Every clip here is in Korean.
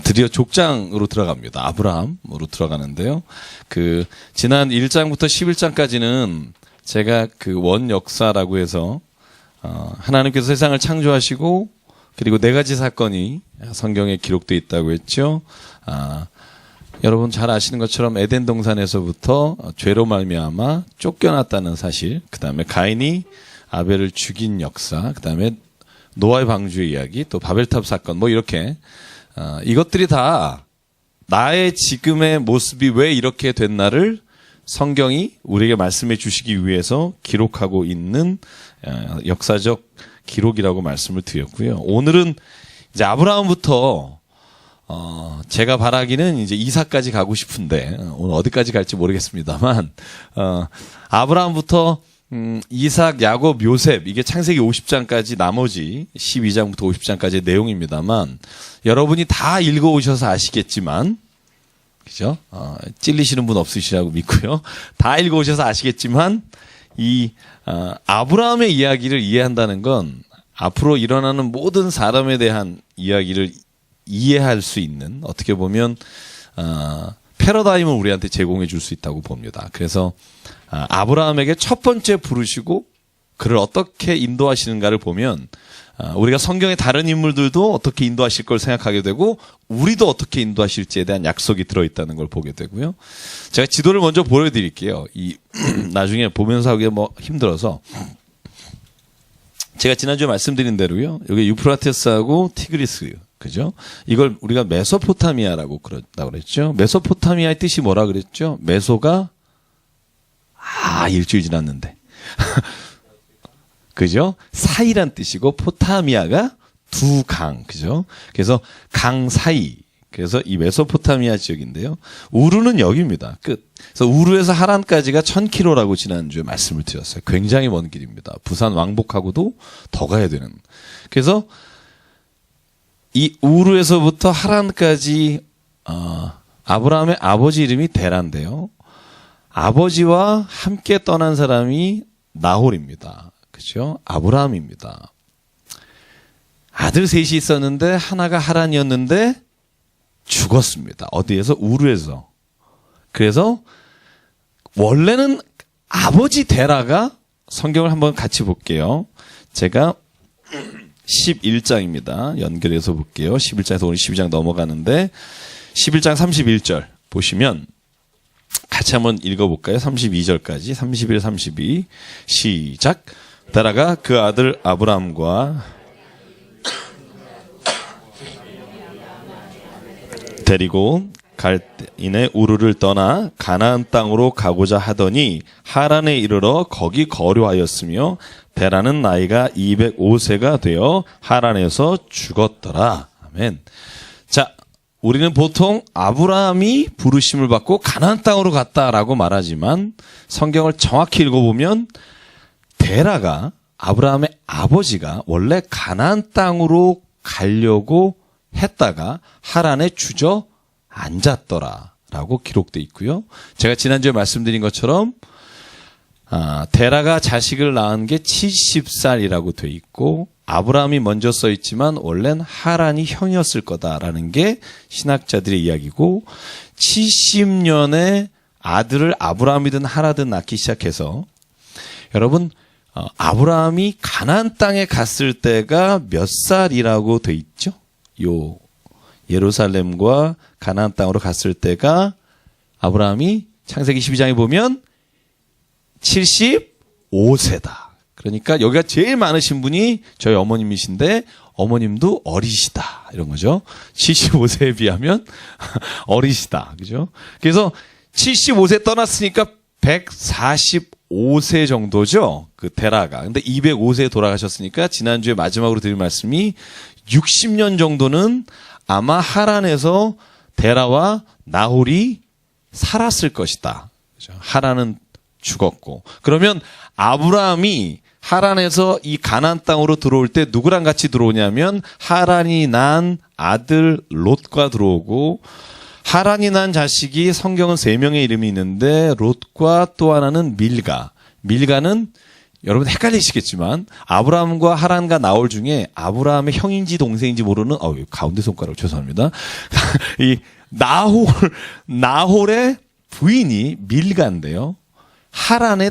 드디어 족장으로 들어갑니다. 아브라함으로 들어가는데요. 지난 1장부터 11장까지는 제가 원 역사라고 해서, 하나님께서 세상을 창조하시고, 그리고 4가지 사건이 성경에 기록되어 있다고 했죠. 여러분 잘 아시는 것처럼 에덴 동산에서부터 죄로 말미암아 쫓겨났다는 사실, 그 다음에 가인이 아벨을 죽인 역사, 그 다음에 노아의 방주의 이야기, 또 바벨탑 사건, 이렇게 이것들이 다 나의 지금의 모습이 왜 이렇게 됐나를 성경이 우리에게 말씀해 주시기 위해서 기록하고 있는 역사적 기록이라고 말씀을 드렸고요. 오늘은 이제 아브라함부터 제가 바라기는 이제 이삭까지 가고 싶은데 오늘 어디까지 갈지 모르겠습니다만 아브라함부터 이삭, 야곱, 요셉, 이게 창세기 50장까지 나머지 12장부터 50장까지의 내용입니다만 여러분이 다 읽어오셔서 아시겠지만, 그죠? 찔리시는 분 없으시라고 믿고요. 다 읽어오셔서 아시겠지만 아브라함의 이야기를 이해한다는 건 앞으로 일어나는 모든 사람에 대한 이야기를 이해할 수 있는, 어떻게 보면 패러다임을 우리한테 제공해 줄 수 있다고 봅니다. 그래서 아브라함에게 첫 번째 부르시고 그를 어떻게 인도하시는가를 보면 우리가 성경의 다른 인물들도 어떻게 인도하실 걸 생각하게 되고 우리도 어떻게 인도하실지에 대한 약속이 들어있다는 걸 보게 되고요. 제가 지도를 먼저 보여드릴게요. 나중에 보면서 하기 힘들어서 제가 지난주에 말씀드린 대로요. 여기 유프라테스하고 티그리스, 그죠? 이걸 우리가 메소포타미아라고 그랬죠. 메소포타미아의 뜻이 뭐라 그랬죠? 메소가 일주일 지났는데. 그죠? 사이란 뜻이고, 포타미아가 두 강, 그죠? 그래서 강 사이. 그래서 이 메소포타미아 지역인데요. 우르는 여기입니다. 끝. 그래서 우르에서 하란까지가 1000km라고 지난주에 말씀을 드렸어요. 굉장히 먼 길입니다. 부산 왕복하고도 더 가야 되는. 그래서 이 우르에서부터 하란까지, 아브라함의 아버지 이름이 데라인데요. 아버지와 함께 떠난 사람이 나홀입니다. 그죠? 아브라함입니다. 아들 셋이 있었는데 하나가 하란이었는데 죽었습니다. 어디에서? 우르에서. 그래서 원래는 아버지 데라가, 성경을 한번 같이 볼게요. 제가 11장입니다. 연결해서 볼게요. 11장에서 오늘 12장 넘어가는데 11장 31절 보시면 같이 한번 읽어볼까요? 32절까지 31, 32 시작. 데라가 그 아들 아브람과 데리고 갈대인의 우르를 떠나 가나안 땅으로 가고자 하더니 하란에 이르러 거기 거류하였으며 데라는 나이가 205세가 되어 하란에서 죽었더라. 아멘. 자, 우리는 보통 아브라함이 부르심을 받고 가나안 땅으로 갔다라고 말하지만 성경을 정확히 읽어보면 데라가, 아브라함의 아버지가 원래 가나안 땅으로 가려고 했다가 하란에 주저앉았더라라고 기록되어 있고요. 제가 지난주에 말씀드린 것처럼 데라가 자식을 낳은 게 70살이라고 돼 있고 아브라함이 먼저 써 있지만 원래는 하란이 형이었을 거다라는 게 신학자들의 이야기고 70년에 아들을 아브라함이든 하라든 낳기 시작해서 여러분 아브라함이 가나안 땅에 갔을 때가 몇 살이라고 돼 있죠? 요 예루살렘과 가나안 땅으로 갔을 때가 아브라함이 창세기 12장에 보면 75세다. 그러니까 여기가 제일 많으신 분이 저희 어머님이신데 어머님도 어리시다. 이런 거죠. 75세에 비하면 어리시다. 그죠? 그래서 75세 떠났으니까 145세 정도죠. 그 데라가. 근데 205세에 돌아가셨으니까 지난주에 마지막으로 드린 말씀이 60년 정도는 아마 하란에서 데라와 나홀이 살았을 것이다. 그죠? 하란은 죽었고. 그러면 아브라함이 하란에서 이 가나안 땅으로 들어올 때 누구랑 같이 들어오냐면 하란이 난 아들 롯과 들어오고 하란이 난 자식이 성경은 3명의 이름이 있는데 롯과 또 하나는 밀가. 밀가는 여러분 헷갈리시겠지만 아브라함과 하란과 나홀 중에 아브라함의 형인지 동생인지 모르는 가운데 손가락 죄송합니다. 이 나홀의 부인이 밀가인데요. 하란의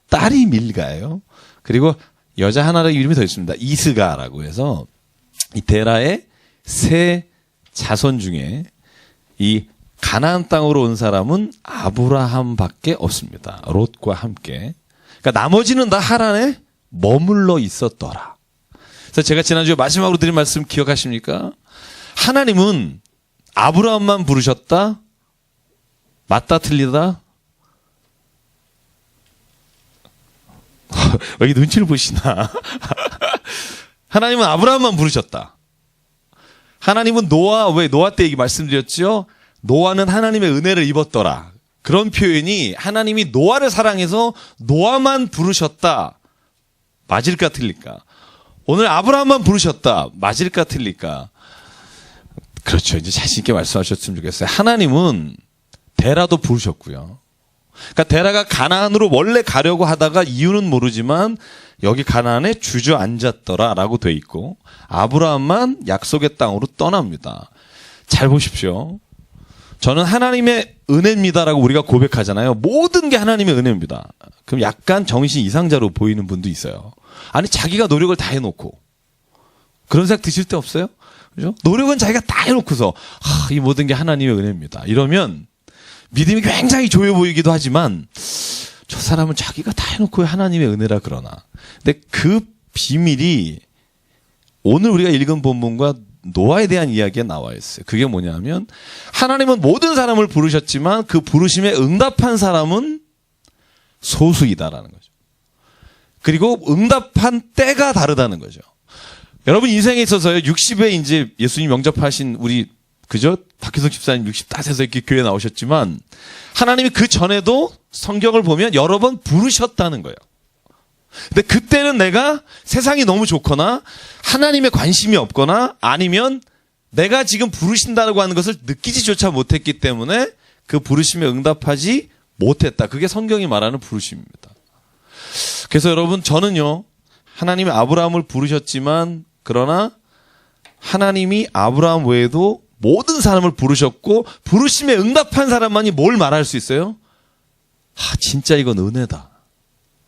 딸이 밀가예요. 그리고 여자 하나의 이름이 더 있습니다. 이스가라고 해서 이 데라의 세 자손 중에 이 가나안 땅으로 온 사람은 아브라함밖에 없습니다. 롯과 함께. 그러니까 나머지는 다 하란에 머물러 있었더라. 그래서 제가 지난주에 마지막으로 드린 말씀 기억하십니까? 하나님은 아브라함만 부르셨다? 맞다 틀리다? 왜 이렇게 눈치를 보시나? 하나님은 아브라함만 부르셨다. 하나님은 왜 노아 때 얘기 말씀드렸죠? 노아는 하나님의 은혜를 입었더라. 그런 표현이 하나님이 노아를 사랑해서 노아만 부르셨다. 맞을까 틀릴까? 오늘 아브라함만 부르셨다. 맞을까 틀릴까? 그렇죠. 이제 자신 있게 말씀하셨으면 좋겠어요. 하나님은 데라도 부르셨고요. 그러니까 데라가 가나안으로 원래 가려고 하다가 이유는 모르지만 여기 가나안에 주저앉았더라라고 돼 있고 아브라함만 약속의 땅으로 떠납니다. 잘 보십시오. 저는 하나님의 은혜입니다라고 우리가 고백하잖아요. 모든 게 하나님의 은혜입니다. 그럼 약간 정신 이상자로 보이는 분도 있어요. 아니 자기가 노력을 다 해놓고 그런 생각 드실 때 없어요? 그죠? 노력은 자기가 다 해놓고서 이 모든 게 하나님의 은혜입니다. 이러면 믿음이 굉장히 조여 보이기도 하지만 저 사람은 자기가 다 해놓고 하나님의 은혜라 그러나. 근데 그 비밀이 오늘 우리가 읽은 본문과 노아에 대한 이야기가 나와 있어요. 그게 뭐냐면 하나님은 모든 사람을 부르셨지만 그 부르심에 응답한 사람은 소수이다라는 거죠. 그리고 응답한 때가 다르다는 거죠. 여러분 인생에 있어서요. 60에 이제 예수님 영접하신 우리 그죠? 박희석 집사님 60 따세서 이렇게 교회 나오셨지만 하나님이 그 전에도 성경을 보면 여러 번 부르셨다는 거예요. 근데 그때는 내가 세상이 너무 좋거나 하나님의 관심이 없거나 아니면 내가 지금 부르신다고 하는 것을 느끼지조차 못했기 때문에 그 부르심에 응답하지 못했다. 그게 성경이 말하는 부르심입니다. 그래서 여러분 저는요. 하나님이 아브라함을 부르셨지만 그러나 하나님이 아브라함 외에도 모든 사람을 부르셨고 부르심에 응답한 사람만이 뭘 말할 수 있어요? 진짜 이건 은혜다.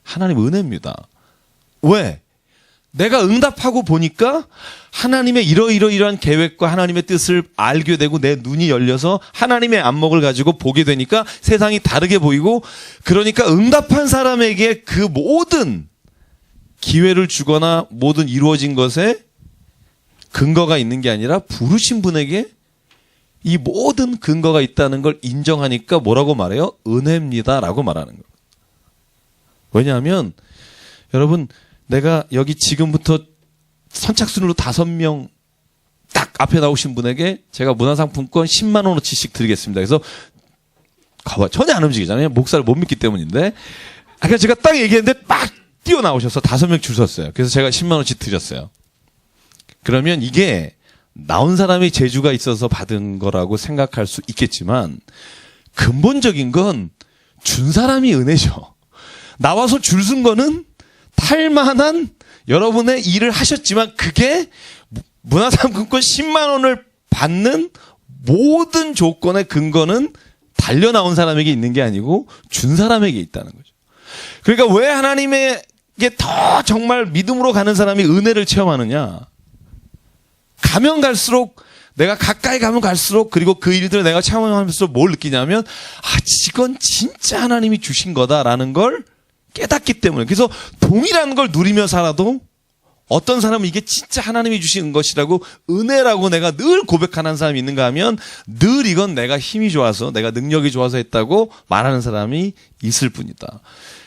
하나님 은혜입니다. 왜? 내가 응답하고 보니까 하나님의 이러이러한 계획과 하나님의 뜻을 알게 되고 내 눈이 열려서 하나님의 안목을 가지고 보게 되니까 세상이 다르게 보이고 그러니까 응답한 사람에게 그 모든 기회를 주거나 모든 이루어진 것에 근거가 있는 게 아니라 부르신 분에게 이 모든 근거가 있다는 걸 인정하니까 뭐라고 말해요? 은혜입니다라고 말하는 거예요. 왜냐하면 여러분 내가 여기 지금부터 선착순으로 5명 딱 앞에 나오신 분에게 제가 문화상품권 10만 원어치씩 드리겠습니다. 그래서 전혀 안 움직이잖아요. 목사를 못 믿기 때문인데 그러니까 제가 딱 얘기했는데 막 뛰어나오셔서 5명 줄 섰어요. 그래서 제가 10만 원어치 드렸어요. 그러면 이게 나온 사람이 재주가 있어서 받은 거라고 생각할 수 있겠지만 근본적인 건 준 사람이 은혜죠. 나와서 줄 쓴 거는 탈만한 여러분의 일을 하셨지만 그게 문화상품권 10만 원을 받는 모든 조건의 근거는 달려 나온 사람에게 있는 게 아니고 준 사람에게 있다는 거죠. 그러니까 왜 하나님에게 더 정말 믿음으로 가는 사람이 은혜를 체험하느냐? 가면 갈수록 내가 가까이 가면 갈수록 그리고 그 일들을 내가 체험하면서 뭘 느끼냐면 이건 진짜 하나님이 주신 거다라는 걸 깨닫기 때문에. 그래서 동일한 걸 누리며 살아도 어떤 사람은 이게 진짜 하나님이 주신 것이라고 은혜라고 내가 늘 고백하는 사람이 있는가 하면 늘 이건 내가 힘이 좋아서 내가 능력이 좋아서 했다고 말하는 사람이 있을 뿐이다.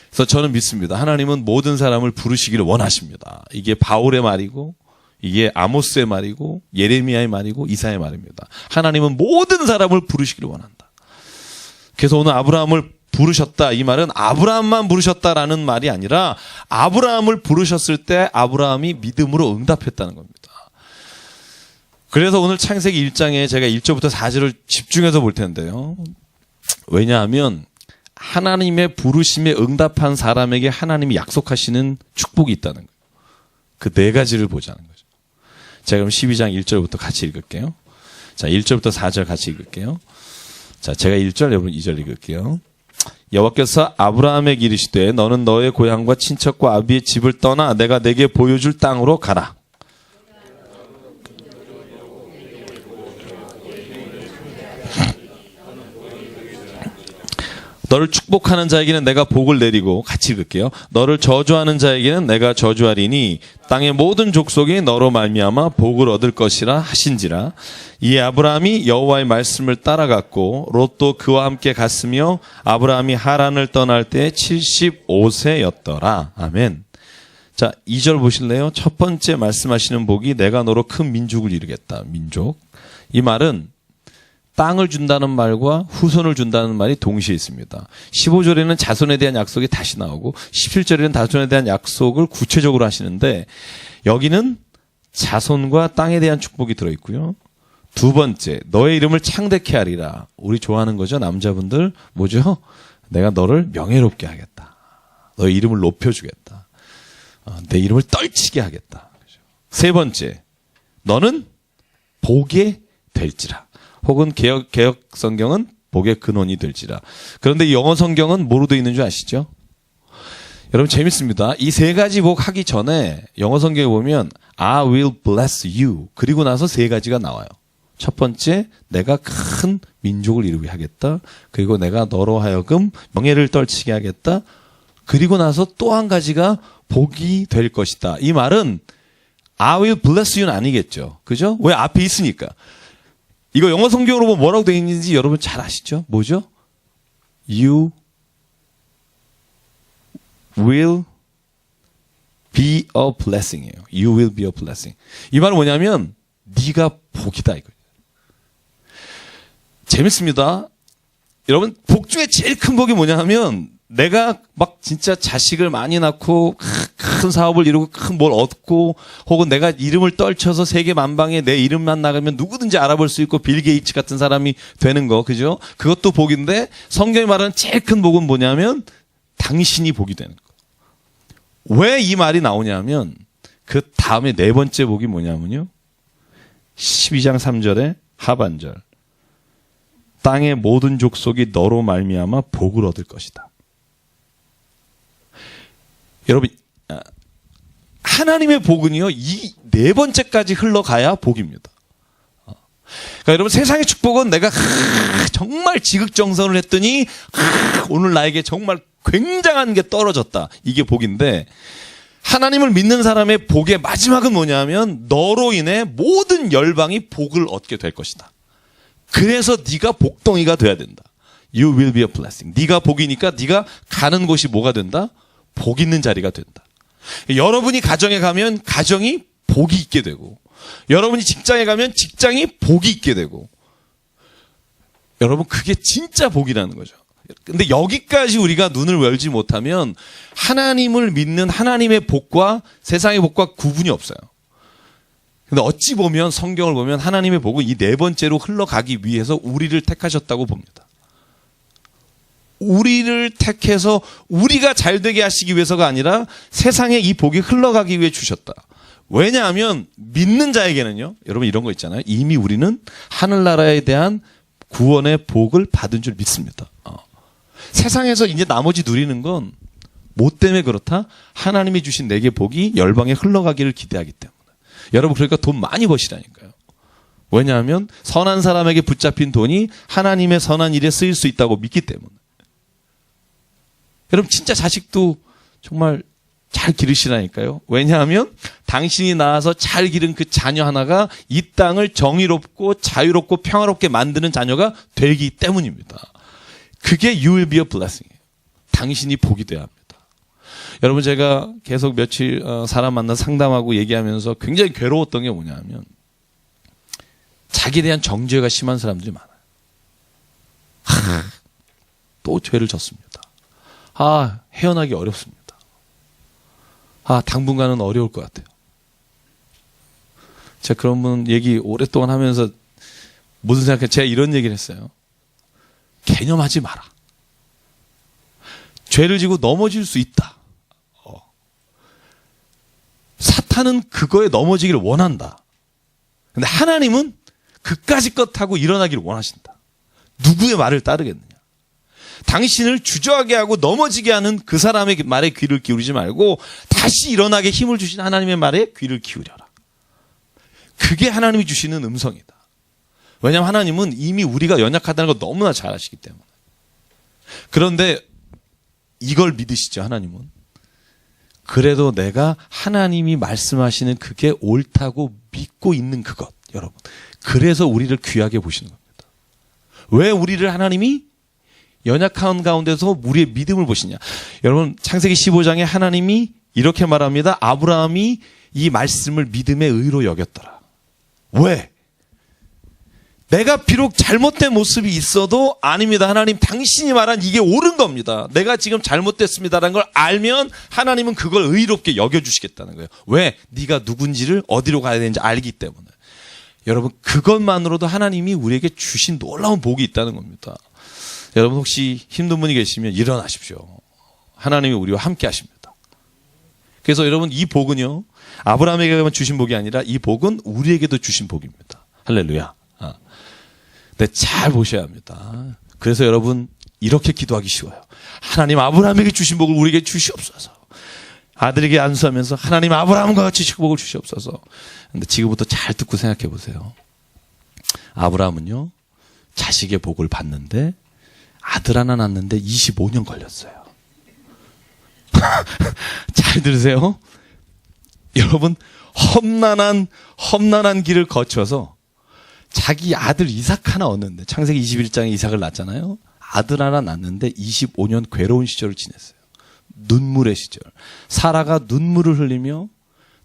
그래서 저는 믿습니다. 하나님은 모든 사람을 부르시기를 원하십니다. 이게 바울의 말이고 이게 아모스의 말이고 예레미야의 말이고 이사야의 말입니다. 하나님은 모든 사람을 부르시기를 원한다. 그래서 오늘 아브라함을 부르셨다. 이 말은 아브라함만 부르셨다라는 말이 아니라 아브라함을 부르셨을 때 아브라함이 믿음으로 응답했다는 겁니다. 그래서 오늘 창세기 1장에 제가 1절부터 4절을 집중해서 볼 텐데요. 왜냐하면 하나님의 부르심에 응답한 사람에게 하나님이 약속하시는 축복이 있다는 거예요. 그 네 가지를 보자는 거죠. 자, 그럼 12장 1절부터 같이 읽을게요. 자, 1절부터 4절 같이 읽을게요. 자, 제가 1절, 여러분 2절 읽을게요. 여호와께서 아브라함에게 이르시되 너는 너의 고향과 친척과 아비의 집을 떠나 내가 내게 보여줄 땅으로 가라. 너를 축복하는 자에게는 내가 복을 내리고, 같이 읽을게요. 너를 저주하는 자에게는 내가 저주하리니 땅의 모든 족속이 너로 말미암아 복을 얻을 것이라 하신지라. 이에 아브라함이 여호와의 말씀을 따라갔고 롯도 그와 함께 갔으며 아브라함이 하란을 떠날 때 75세였더라. 아멘. 자, 2절 보실래요? 첫 번째 말씀하시는 복이 내가 너로 큰 민족을 이루겠다. 민족. 이 말은 땅을 준다는 말과 후손을 준다는 말이 동시에 있습니다. 15절에는 자손에 대한 약속이 다시 나오고 17절에는 자손에 대한 약속을 구체적으로 하시는데 여기는 자손과 땅에 대한 축복이 들어있고요. 두 번째, 너의 이름을 창대케 하리라. 우리 좋아하는 거죠. 남자분들 뭐죠? 내가 너를 명예롭게 하겠다. 너의 이름을 높여주겠다. 내 이름을 떨치게 하겠다. 세 번째, 너는 복에 될지라. 혹은 개혁 성경은 복의 근원이 될지라. 그런데 영어 성경은 뭐로 되어 있는 줄 아시죠? 여러분 재밌습니다. 이 세 가지 복 하기 전에 영어 성경에 보면 I will bless you. 그리고 나서 세 가지가 나와요. 첫 번째, 내가 큰 민족을 이루게 하겠다. 그리고 내가 너로 하여금 명예를 떨치게 하겠다. 그리고 나서 또 한 가지가 복이 될 것이다. 이 말은 I will bless you는 아니겠죠. 그죠? 왜 앞에 있으니까. 이거 영어 성경으로 보면 뭐라고 되어 있는지 여러분 잘 아시죠? 뭐죠? You will be a blessing이에요. You will be a blessing. 이 말은 뭐냐면 네가 복이다 이거예요. 재밌습니다. 여러분 복 중에 제일 큰 복이 뭐냐면 내가 막 진짜 자식을 많이 낳고 큰 사업을 이루고 큰 뭘 얻고 혹은 내가 이름을 떨쳐서 세계 만방에 내 이름만 나가면 누구든지 알아볼 수 있고 빌 게이츠 같은 사람이 되는 거, 그죠? 그것도 복인데 성경이 말하는 제일 큰 복은 뭐냐면 당신이 복이 되는 거. 왜 이 말이 나오냐면 그 다음에 네 번째 복이 뭐냐면요. 12장 3절의 하반절. 땅의 모든 족속이 너로 말미암아 복을 얻을 것이다. 여러분 하나님의 복은요 이 네 번째까지 흘러가야 복입니다. 그러니까 여러분 세상의 축복은 내가 정말 지극정성을 했더니 오늘 나에게 정말 굉장한 게 떨어졌다. 이게 복인데 하나님을 믿는 사람의 복의 마지막은 뭐냐면 너로 인해 모든 열방이 복을 얻게 될 것이다. 그래서 네가 복덩이가 돼야 된다. You will be a blessing. 네가 복이니까 네가 가는 곳이 뭐가 된다? 복 있는 자리가 된다. 여러분이 가정에 가면 가정이 복이 있게 되고 여러분이 직장에 가면 직장이 복이 있게 되고 여러분 그게 진짜 복이라는 거죠. 근데 여기까지 우리가 눈을 열지 못하면 하나님을 믿는 하나님의 복과 세상의 복과 구분이 없어요. 근데 어찌 보면 성경을 보면 하나님의 복은 이 네 번째로 흘러가기 위해서 우리를 택하셨다고 봅니다. 우리를 택해서 우리가 잘 되게 하시기 위해서가 아니라 세상에 이 복이 흘러가기 위해 주셨다. 왜냐하면 믿는 자에게는요. 여러분 이런 거 있잖아요. 이미 우리는 하늘나라에 대한 구원의 복을 받은 줄 믿습니다. 세상에서 이제 나머지 누리는 건 뭐 때문에 그렇다? 하나님이 주신 내게 복이 열방에 흘러가기를 기대하기 때문에. 여러분 그러니까 돈 많이 버시라니까요. 왜냐하면 선한 사람에게 붙잡힌 돈이 하나님의 선한 일에 쓰일 수 있다고 믿기 때문에. 여러분 진짜 자식도 정말 잘 기르시라니까요. 왜냐하면 당신이 낳아서 잘 기른 그 자녀 하나가 이 땅을 정의롭고 자유롭고 평화롭게 만드는 자녀가 되기 때문입니다. 그게 you will be a blessing이에요. 당신이 복이 돼야 합니다. 여러분 제가 계속 며칠 사람 만나 상담하고 얘기하면서 굉장히 괴로웠던 게 뭐냐면 자기에 대한 정죄가 심한 사람들이 많아요. 또 죄를 졌습니다. 헤어나기 어렵습니다. 당분간은 어려울 것 같아요. 제가 그런 분 얘기 오랫동안 하면서 무슨 생각해? 제가 이런 얘기를 했어요. 개념하지 마라. 죄를 지고 넘어질 수 있다. 사탄은 그거에 넘어지기를 원한다. 근데 하나님은 그까짓 것 하고 일어나기를 원하신다. 누구의 말을 따르겠느냐? 당신을 주저하게 하고 넘어지게 하는 그 사람의 말에 귀를 기울이지 말고 다시 일어나게 힘을 주신 하나님의 말에 귀를 기울여라. 그게 하나님이 주시는 음성이다. 왜냐하면 하나님은 이미 우리가 연약하다는 걸 너무나 잘 아시기 때문에. 그런데 이걸 믿으시죠, 하나님은. 그래도 내가 하나님이 말씀하시는 그게 옳다고 믿고 있는 그것, 여러분. 그래서 우리를 귀하게 보시는 겁니다. 왜 우리를 하나님이 연약한 가운데서 우리의 믿음을 보시냐. 여러분, 창세기 15장에 하나님이 이렇게 말합니다. 아브라함이 이 말씀을 믿음의 의로 여겼더라. 왜? 내가 비록 잘못된 모습이 있어도 아닙니다. 하나님, 당신이 말한 이게 옳은 겁니다. 내가 지금 잘못됐습니다라는 걸 알면 하나님은 그걸 의롭게 여겨주시겠다는 거예요. 왜? 네가 누군지를 어디로 가야 되는지 알기 때문에. 여러분, 그것만으로도 하나님이 우리에게 주신 놀라운 복이 있다는 겁니다. 여러분, 혹시 힘든 분이 계시면 일어나십시오. 하나님이 우리와 함께 하십니다. 그래서 여러분, 이 복은요, 아브라함에게만 주신 복이 아니라 이 복은 우리에게도 주신 복입니다. 할렐루야. 근데 잘 보셔야 합니다. 그래서 여러분, 이렇게 기도하기 쉬워요. 하나님, 아브라함에게 주신 복을 우리에게 주시옵소서. 아들에게 안수하면서 하나님, 아브라함과 같이 축복을 주시옵소서. 근데 지금부터 잘 듣고 생각해 보세요. 아브라함은요, 자식의 복을 받는데 아들 하나 낳는데 25년 걸렸어요. 잘 들으세요. 여러분, 험난한 길을 거쳐서 자기 아들 이삭 하나 얻는데, 창세기 21장에 이삭을 낳잖아요. 아들 하나 낳는데 25년 괴로운 시절을 지냈어요. 눈물의 시절. 사라가 눈물을 흘리며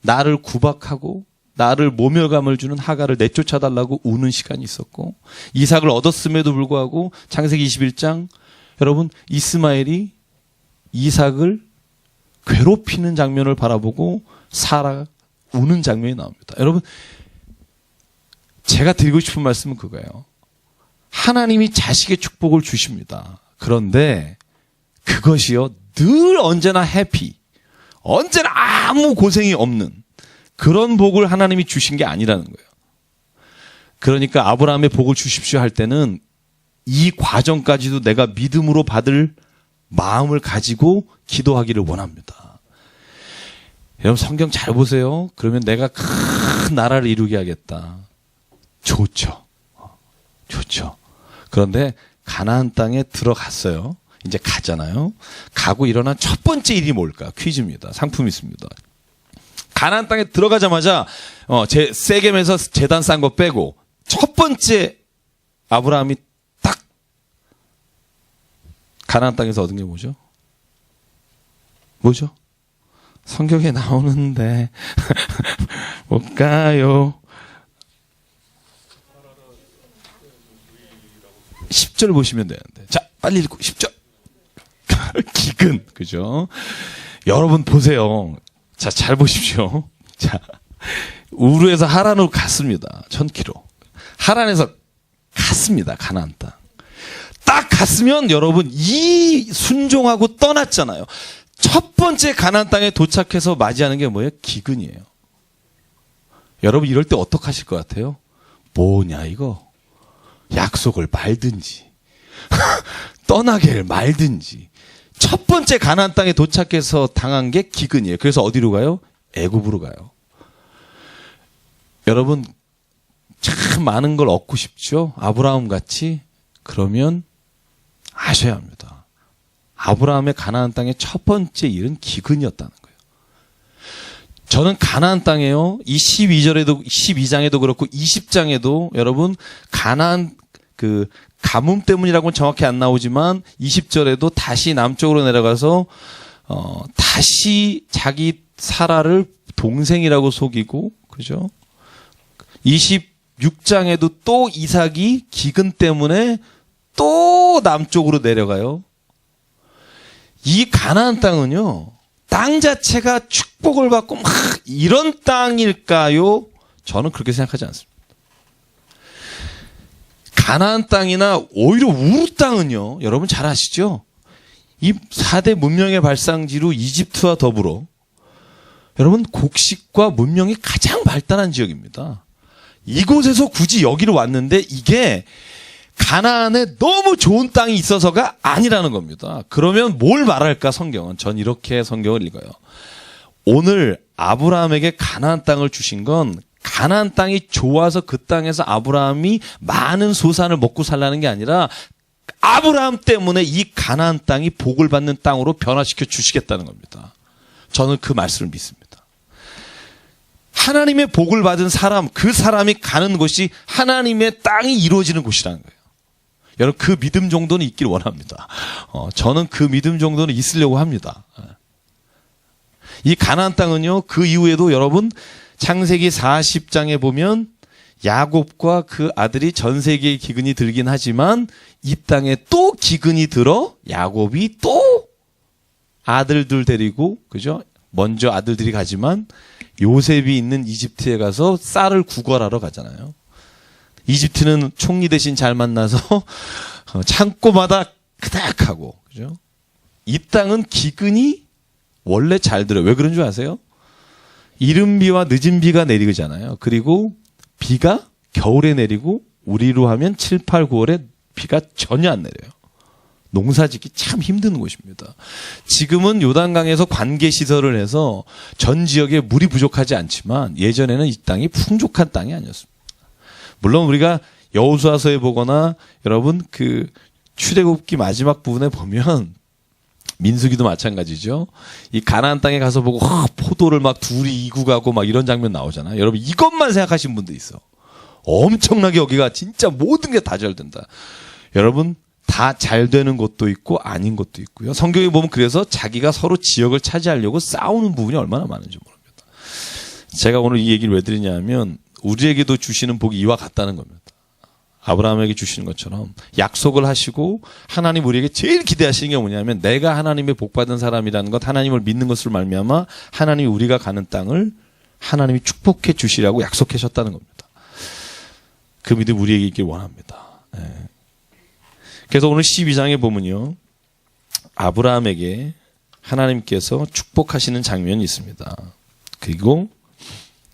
나를 구박하고 나를 모멸감을 주는 하갈을 내쫓아달라고 우는 시간이 있었고, 이삭을 얻었음에도 불구하고 창세기 21장, 여러분, 이스마엘이 이삭을 괴롭히는 장면을 바라보고 사라가 우는 장면이 나옵니다. 여러분, 제가 드리고 싶은 말씀은 그거예요. 하나님이 자식의 축복을 주십니다. 그런데 그것이요, 늘 언제나 해피, 언제나 아무 고생이 없는 그런 복을 하나님이 주신 게 아니라는 거예요. 그러니까 아브라함의 복을 주십시오 할 때는 이 과정까지도 내가 믿음으로 받을 마음을 가지고 기도하기를 원합니다. 여러분, 성경 잘 보세요. 그러면 내가 큰 나라를 이루게 하겠다. 좋죠. 좋죠. 그런데 가나안 땅에 들어갔어요. 이제 가잖아요. 가고 일어난 첫 번째 일이 뭘까? 퀴즈입니다. 상품이 있습니다. 가나안 땅에 들어가자마자 세겜에서 제단 싼 거 빼고 첫 번째 아브라함이 딱 가나안 땅에서 얻은 게 뭐죠? 뭐죠? 성경에 나오는데 뭘까요? 10절 보시면 되는데. 자, 빨리 읽고 10절. 기근, 그죠? 여러분 보세요. 자, 잘 보십시오. 자, 우르에서 하란으로 갔습니다. 1000km. 하란에서 갔습니다. 가나안 땅. 딱 갔으면 여러분, 이 순종하고 떠났잖아요. 첫 번째 가나안 땅에 도착해서 맞이하는 게 뭐예요? 기근이에요. 여러분, 이럴 때 어떡하실 것 같아요? 뭐냐 이거? 약속을 말든지 떠나게 말든지. 첫 번째 가나안 땅에 도착해서 당한 게 기근이에요. 그래서 어디로 가요? 애굽으로 가요. 여러분, 참 많은 걸 얻고 싶죠? 아브라함 같이. 그러면 아셔야 합니다. 아브라함의 가나안 땅의 첫 번째 일은 기근이었다는 거예요. 저는 가나안 땅에요, 이 12장에도 그렇고 20장에도 여러분, 가나안 그 가뭄 때문이라고는 정확히 안 나오지만 20절에도 다시 남쪽으로 내려가서 다시 자기 사라를 동생이라고 속이고, 그죠? 26장에도 또 이삭이 기근 때문에 또 남쪽으로 내려가요. 이 가나안 땅은요, 땅 자체가 축복을 받고 막 이런 땅일까요? 저는 그렇게 생각하지 않습니다. 가나안 땅이나 오히려 우르 땅은요, 여러분 잘 아시죠? 이 4대 문명의 발상지로 이집트와 더불어 여러분 곡식과 문명이 가장 발달한 지역입니다. 이곳에서 굳이 여기로 왔는데 이게 가나안에 너무 좋은 땅이 있어서가 아니라는 겁니다. 그러면 뭘 말할까 성경은? 전 이렇게 성경을 읽어요. 오늘 아브라함에게 가나안 땅을 주신 건 가나안 땅이 좋아서 그 땅에서 아브라함이 많은 소산을 먹고 살라는 게 아니라 아브라함 때문에 이 가나안 땅이 복을 받는 땅으로 변화시켜 주시겠다는 겁니다. 저는 그 말씀을 믿습니다. 하나님의 복을 받은 사람, 그 사람이 가는 곳이 하나님의 땅이 이루어지는 곳이라는 거예요. 여러분 그 믿음 정도는 있길 원합니다. 저는 그 믿음 정도는 있으려고 합니다. 이 가나안 땅은요, 그 이후에도 여러분 창세기 40장에 보면 야곱과 그 아들이 전 세계에 기근이 들긴 하지만 이 땅에 또 기근이 들어 야곱이 또 아들들 데리고, 그죠? 먼저 아들들이 가지만 요셉이 있는 이집트에 가서 쌀을 구걸하러 가잖아요. 이집트는 총리 대신 잘 만나서 창고마다 그닥하고, 그죠? 이 땅은 기근이 원래 잘 들어요. 왜 그런 줄 아세요? 이른 비와 늦은 비가 내리잖아요. 그리고 비가 겨울에 내리고 우리로 하면 7, 8, 9월에 비가 전혀 안 내려요. 농사짓기 참 힘든 곳입니다. 지금은 요단강에서 관계시설을 해서 전 지역에 물이 부족하지 않지만 예전에는 이 땅이 풍족한 땅이 아니었습니다. 물론 우리가 여호수아서에 보거나 여러분 그 출애굽기 마지막 부분에 보면 민수기도 마찬가지죠. 이 가나안 땅에 가서 보고 포도를 막 둘이 이고 가고 막 이런 장면 나오잖아요. 여러분 이것만 생각하신 분도 있어. 엄청나게 여기가 진짜 모든 게 다 잘 된다. 여러분 다 잘 되는 것도 있고 아닌 것도 있고요. 성경에 보면 그래서 자기가 서로 지역을 차지하려고 싸우는 부분이 얼마나 많은지 모릅니다. 제가 오늘 이 얘기를 왜 드리냐면 우리에게도 주시는 복이 이와 같다는 겁니다. 아브라함에게 주시는 것처럼 약속을 하시고 하나님 우리에게 제일 기대하시는 게 뭐냐면 내가 하나님의 복받은 사람이라는 것, 하나님을 믿는 것으로 말미암아 하나님이 우리가 가는 땅을 하나님이 축복해 주시라고 약속하셨다는 겁니다. 그 믿음 우리에게 있길 원합니다. 그래서 오늘 12장에 보면요, 아브라함에게 하나님께서 축복하시는 장면이 있습니다. 그리고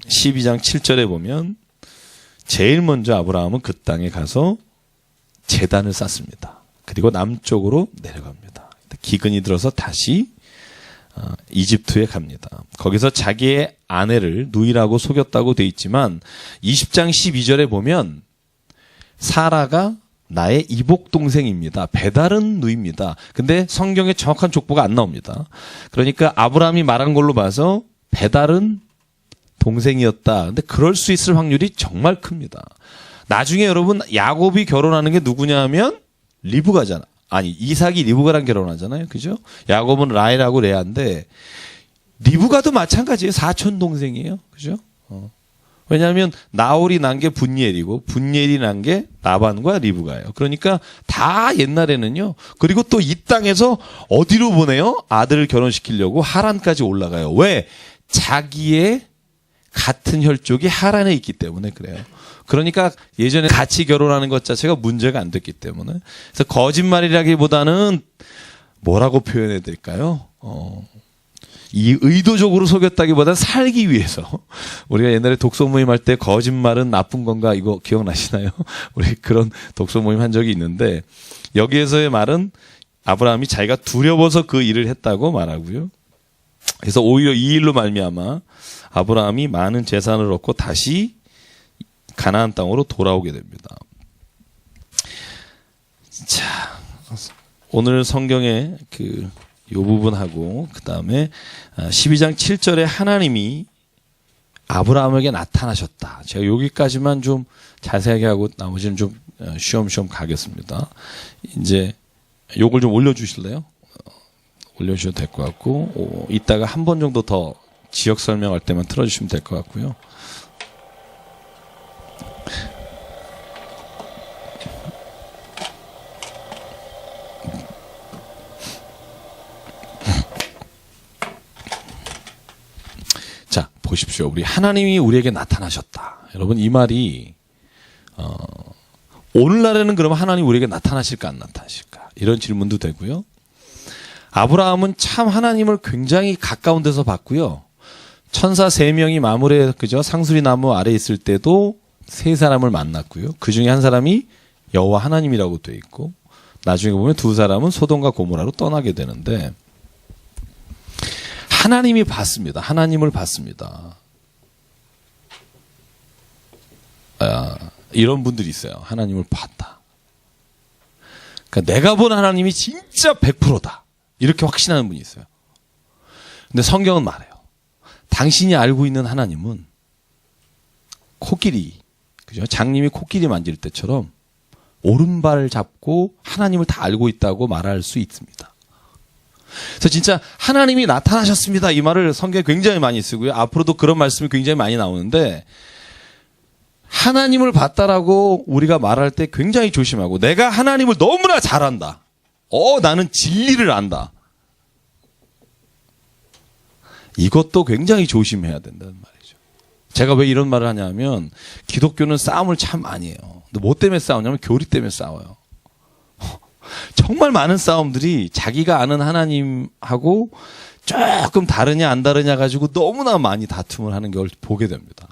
12장 7절에 보면 제일 먼저 아브라함은 그 땅에 가서 제단을 쌓습니다. 그리고 남쪽으로 내려갑니다. 기근이 들어서 다시 이집트에 갑니다. 거기서 자기의 아내를 누이라고 속였다고 돼 있지만 20장 12절에 보면 사라가 나의 이복 동생입니다. 배다른 누이입니다. 근데 성경에 정확한 족보가 안 나옵니다. 그러니까 아브라함이 말한 걸로 봐서 배다른 동생이었다. 근데 그럴 수 있을 확률이 정말 큽니다. 나중에 여러분 야곱이 결혼하는 게 누구냐 하면 리브가잖아. 아니 이삭이 리브가랑 결혼하잖아요. 그죠? 야곱은 라헬하고 레아인데 리브가도 마찬가지예요. 사촌 동생이에요. 그죠? 왜냐하면 나홀이 난 게 분니엘이고 분니엘이 난 게 라반과 리브가예요. 그러니까 다 옛날에는요. 그리고 또 이 땅에서 어디로 보내요? 아들을 결혼시키려고 하란까지 올라가요. 왜? 자기의 같은 혈족이 하란에 있기 때문에 그래요. 그러니까 예전에 같이 결혼하는 것 자체가 문제가 안 됐기 때문에. 그래서 거짓말이라기보다는 뭐라고 표현해야 될까요? 이 의도적으로 속였다기보다는 살기 위해서. 우리가 옛날에 독서 모임 할 때 거짓말은 나쁜 건가 이거 기억나시나요? 우리 그런 독서 모임 한 적이 있는데 여기에서의 말은 아브라함이 자기가 두려워서 그 일을 했다고 말하고요. 그래서 오히려 이 일로 말미암아 아브라함이 많은 재산을 얻고 다시 가나안 땅으로 돌아오게 됩니다. 자, 오늘 성경의 이 부분하고 그 다음에 12장 7절에 하나님이 아브라함에게 나타나셨다. 제가 여기까지만 좀 자세하게 하고 나머지는 좀 쉬엄쉬엄 가겠습니다. 이제 요걸 좀 올려주실래요? 올려주셔도 될 것 같고 이따가 한 번 정도 더 지역 설명할 때만 틀어주시면 될 것 같고요. 자, 보십시오. 우리 하나님이 우리에게 나타나셨다. 여러분 이 말이 오늘날에는 그러면 하나님 우리에게 나타나실까 안 나타나실까? 이런 질문도 되고요. 아브라함은 참 하나님을 굉장히 가까운 데서 봤고요. 천사 3명이 마물에 그죠? 상수리 나무 아래 있을 때도 3사람을 만났고요. 그 중에 한 사람이 여호와 하나님이라고 돼 있고 나중에 보면 2사람은 소돔과 고모라로 떠나게 되는데 하나님이 봤습니다. 하나님을 봤습니다. 이런 분들이 있어요. 하나님을 봤다. 그러니까 내가 본 하나님이 진짜 100%다. 이렇게 확신하는 분이 있어요. 근데 성경은 말해요. 당신이 알고 있는 하나님은 코끼리, 그죠? 장님이 코끼리 만질 때처럼 오른발을 잡고 하나님을 다 알고 있다고 말할 수 있습니다. 그래서 진짜 하나님이 나타나셨습니다. 이 말을 성경에 굉장히 많이 쓰고요. 앞으로도 그런 말씀이 굉장히 많이 나오는데 하나님을 봤다라고 우리가 말할 때 굉장히 조심하고 내가 하나님을 너무나 잘 안다. 나는 진리를 안다. 이것도 굉장히 조심해야 된다는 말이죠. 제가 왜 이런 말을 하냐면 기독교는 싸움을 참 많이 해요. 근데 뭐 때문에 싸우냐면 교리 때문에 싸워요. 정말 많은 싸움들이 자기가 아는 하나님하고 조금 다르냐 안 다르냐 가지고 너무나 많이 다툼을 하는 걸 보게 됩니다.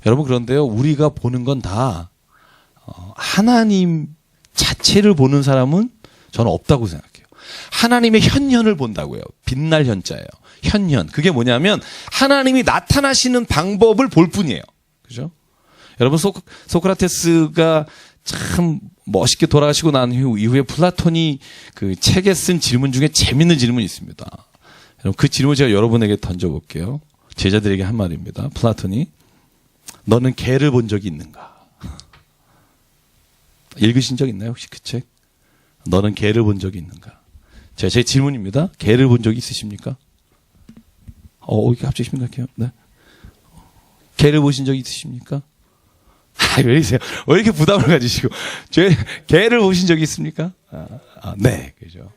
여러분 그런데요. 우리가 보는 건 다 하나님 자체를 보는 사람은 저는 없다고 생각해요. 하나님의 현현을 본다고요. 빛날 현자예요. 현현. 그게 뭐냐면 하나님이 나타나시는 방법을 볼 뿐이에요. 그죠? 여러분 소크라테스가 참 멋있게 돌아가시고 난 이후에 플라톤이 그 책에 쓴 질문 중에 재밌는 질문이 있습니다. 여러분 그 질문 제가 여러분에게 던져볼게요. 제자들에게 한 말입니다. 플라톤이 너는 개를 본 적이 있는가? 읽으신 적 있나요? 혹시 그 책? 너는 개를 본 적이 있는가? 제 질문입니다. 개를 본 적이 있으십니까? 이게 갑자기 심각해요. 네. 개를 보신 적이 있으십니까? 왜 이러세요? 왜 이렇게 부담을 가지시고. 개를 보신 적이 있습니까? 네. 그죠.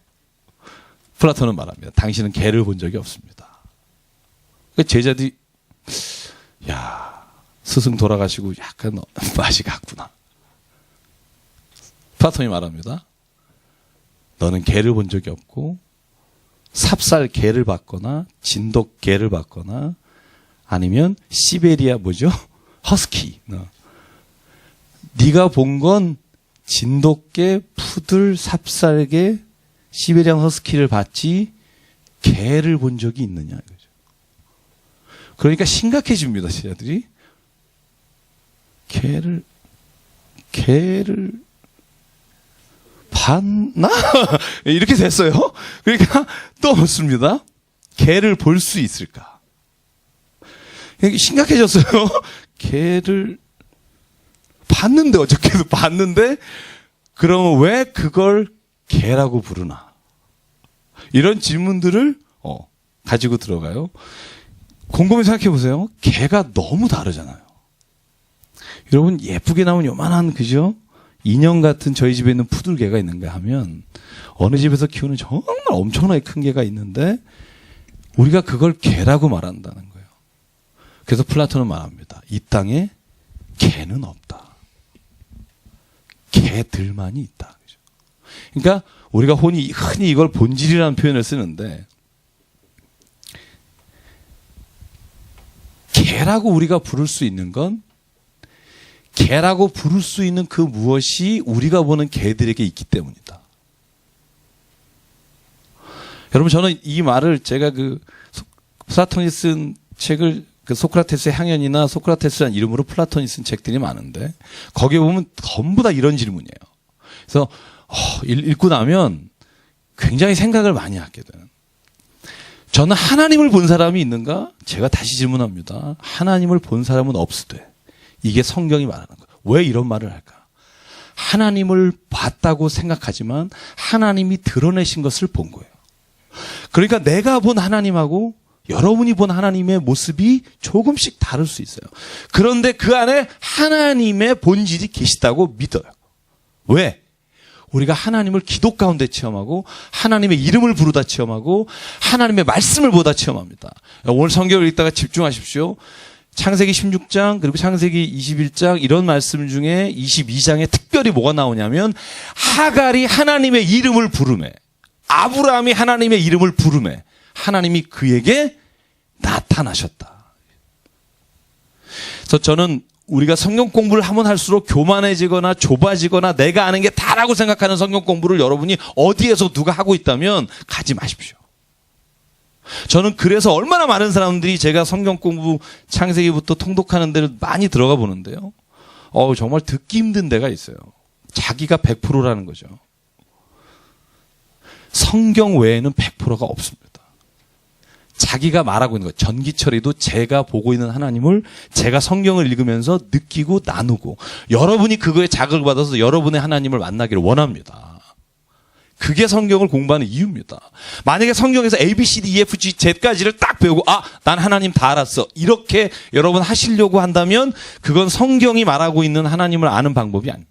플라톤은 말합니다. 당신은 개를 본 적이 없습니다. 제자들이, 스승 돌아가시고 약간 맛이 갔구나. 플라톤이 말합니다. 너는 개를 본 적이 없고 삽살 개를 봤거나 진돗 개를 봤거나 아니면 시베리아 허스키. 네가 본 건 진돗개, 푸들, 삽살개, 시베리안 허스키를 봤지 개를 본 적이 있느냐 이거죠. 그러니까 심각해집니다, 제자들이. 개를 봤나? 이렇게 됐어요. 그러니까 또 묻습니다. 개를 볼 수 있을까? 심각해졌어요. 개를 봤는데 어저께도 봤는데 그러면 왜 그걸 개라고 부르나? 이런 질문들을 가지고 들어가요. 곰곰이 생각해 보세요. 개가 너무 다르잖아요. 여러분 예쁘게 나온 요만한 그죠? 인형 같은 저희 집에 있는 푸들개가 있는가 하면 어느 집에서 키우는 정말 엄청나게 큰 개가 있는데 우리가 그걸 개라고 말한다는 거예요. 그래서 플라톤은 말합니다. 이 땅에 개는 없다. 개들만이 있다. 그러니까 우리가 흔히 이걸 본질이라는 표현을 쓰는데 개라고 우리가 부를 수 있는 건 개라고 부를 수 있는 그 무엇이 우리가 보는 개들에게 있기 때문이다. 여러분 저는 이 말을 제가 플라톤이 쓴 책을 소크라테스의 향연이나 소크라테스라는 이름으로 플라톤이 쓴 책들이 많은데 거기에 보면 전부 다 이런 질문이에요. 그래서 읽고 나면 굉장히 생각을 많이 하게 되는. 저는 하나님을 본 사람이 있는가? 제가 다시 질문합니다. 하나님을 본 사람은 없으되. 이게 성경이 말하는 거예요. 왜 이런 말을 할까? 하나님을 봤다고 생각하지만 하나님이 드러내신 것을 본 거예요. 그러니까 내가 본 하나님하고 여러분이 본 하나님의 모습이 조금씩 다를 수 있어요. 그런데 그 안에 하나님의 본질이 계시다고 믿어요. 왜? 우리가 하나님을 기도 가운데 체험하고 하나님의 이름을 부르다 체험하고 하나님의 말씀을 보다 체험합니다. 오늘 성경을 읽다가 집중하십시오. 창세기 16장 그리고 창세기 21장 이런 말씀 중에 22장에 특별히 뭐가 나오냐면 하갈이 하나님의 이름을 부르매 아브라함이 하나님의 이름을 부르매 하나님이 그에게 나타나셨다. 그래서 저는 우리가 성경 공부를 하면 할수록 교만해지거나 좁아지거나 내가 아는 게 다라고 생각하는 성경 공부를 여러분이 어디에서 누가 하고 있다면 가지 마십시오. 저는 그래서 얼마나 많은 사람들이 제가 성경 공부 창세기부터 통독하는 데를 많이 들어가 보는데요. 정말 듣기 힘든 데가 있어요. 자기가 100%라는 거죠. 성경 외에는 100%가 없습니다. 자기가 말하고 있는 것. 전기철이도 제가 보고 있는 하나님을 제가 성경을 읽으면서 느끼고 나누고 여러분이 그거에 자극을 받아서 여러분의 하나님을 만나기를 원합니다. 그게 성경을 공부하는 이유입니다. 만약에 성경에서 A, B, C, D, E, F, G, Z까지를 딱 배우고 난 하나님 다 알았어. 이렇게 여러분 하시려고 한다면 그건 성경이 말하고 있는 하나님을 아는 방법이 아닙니다.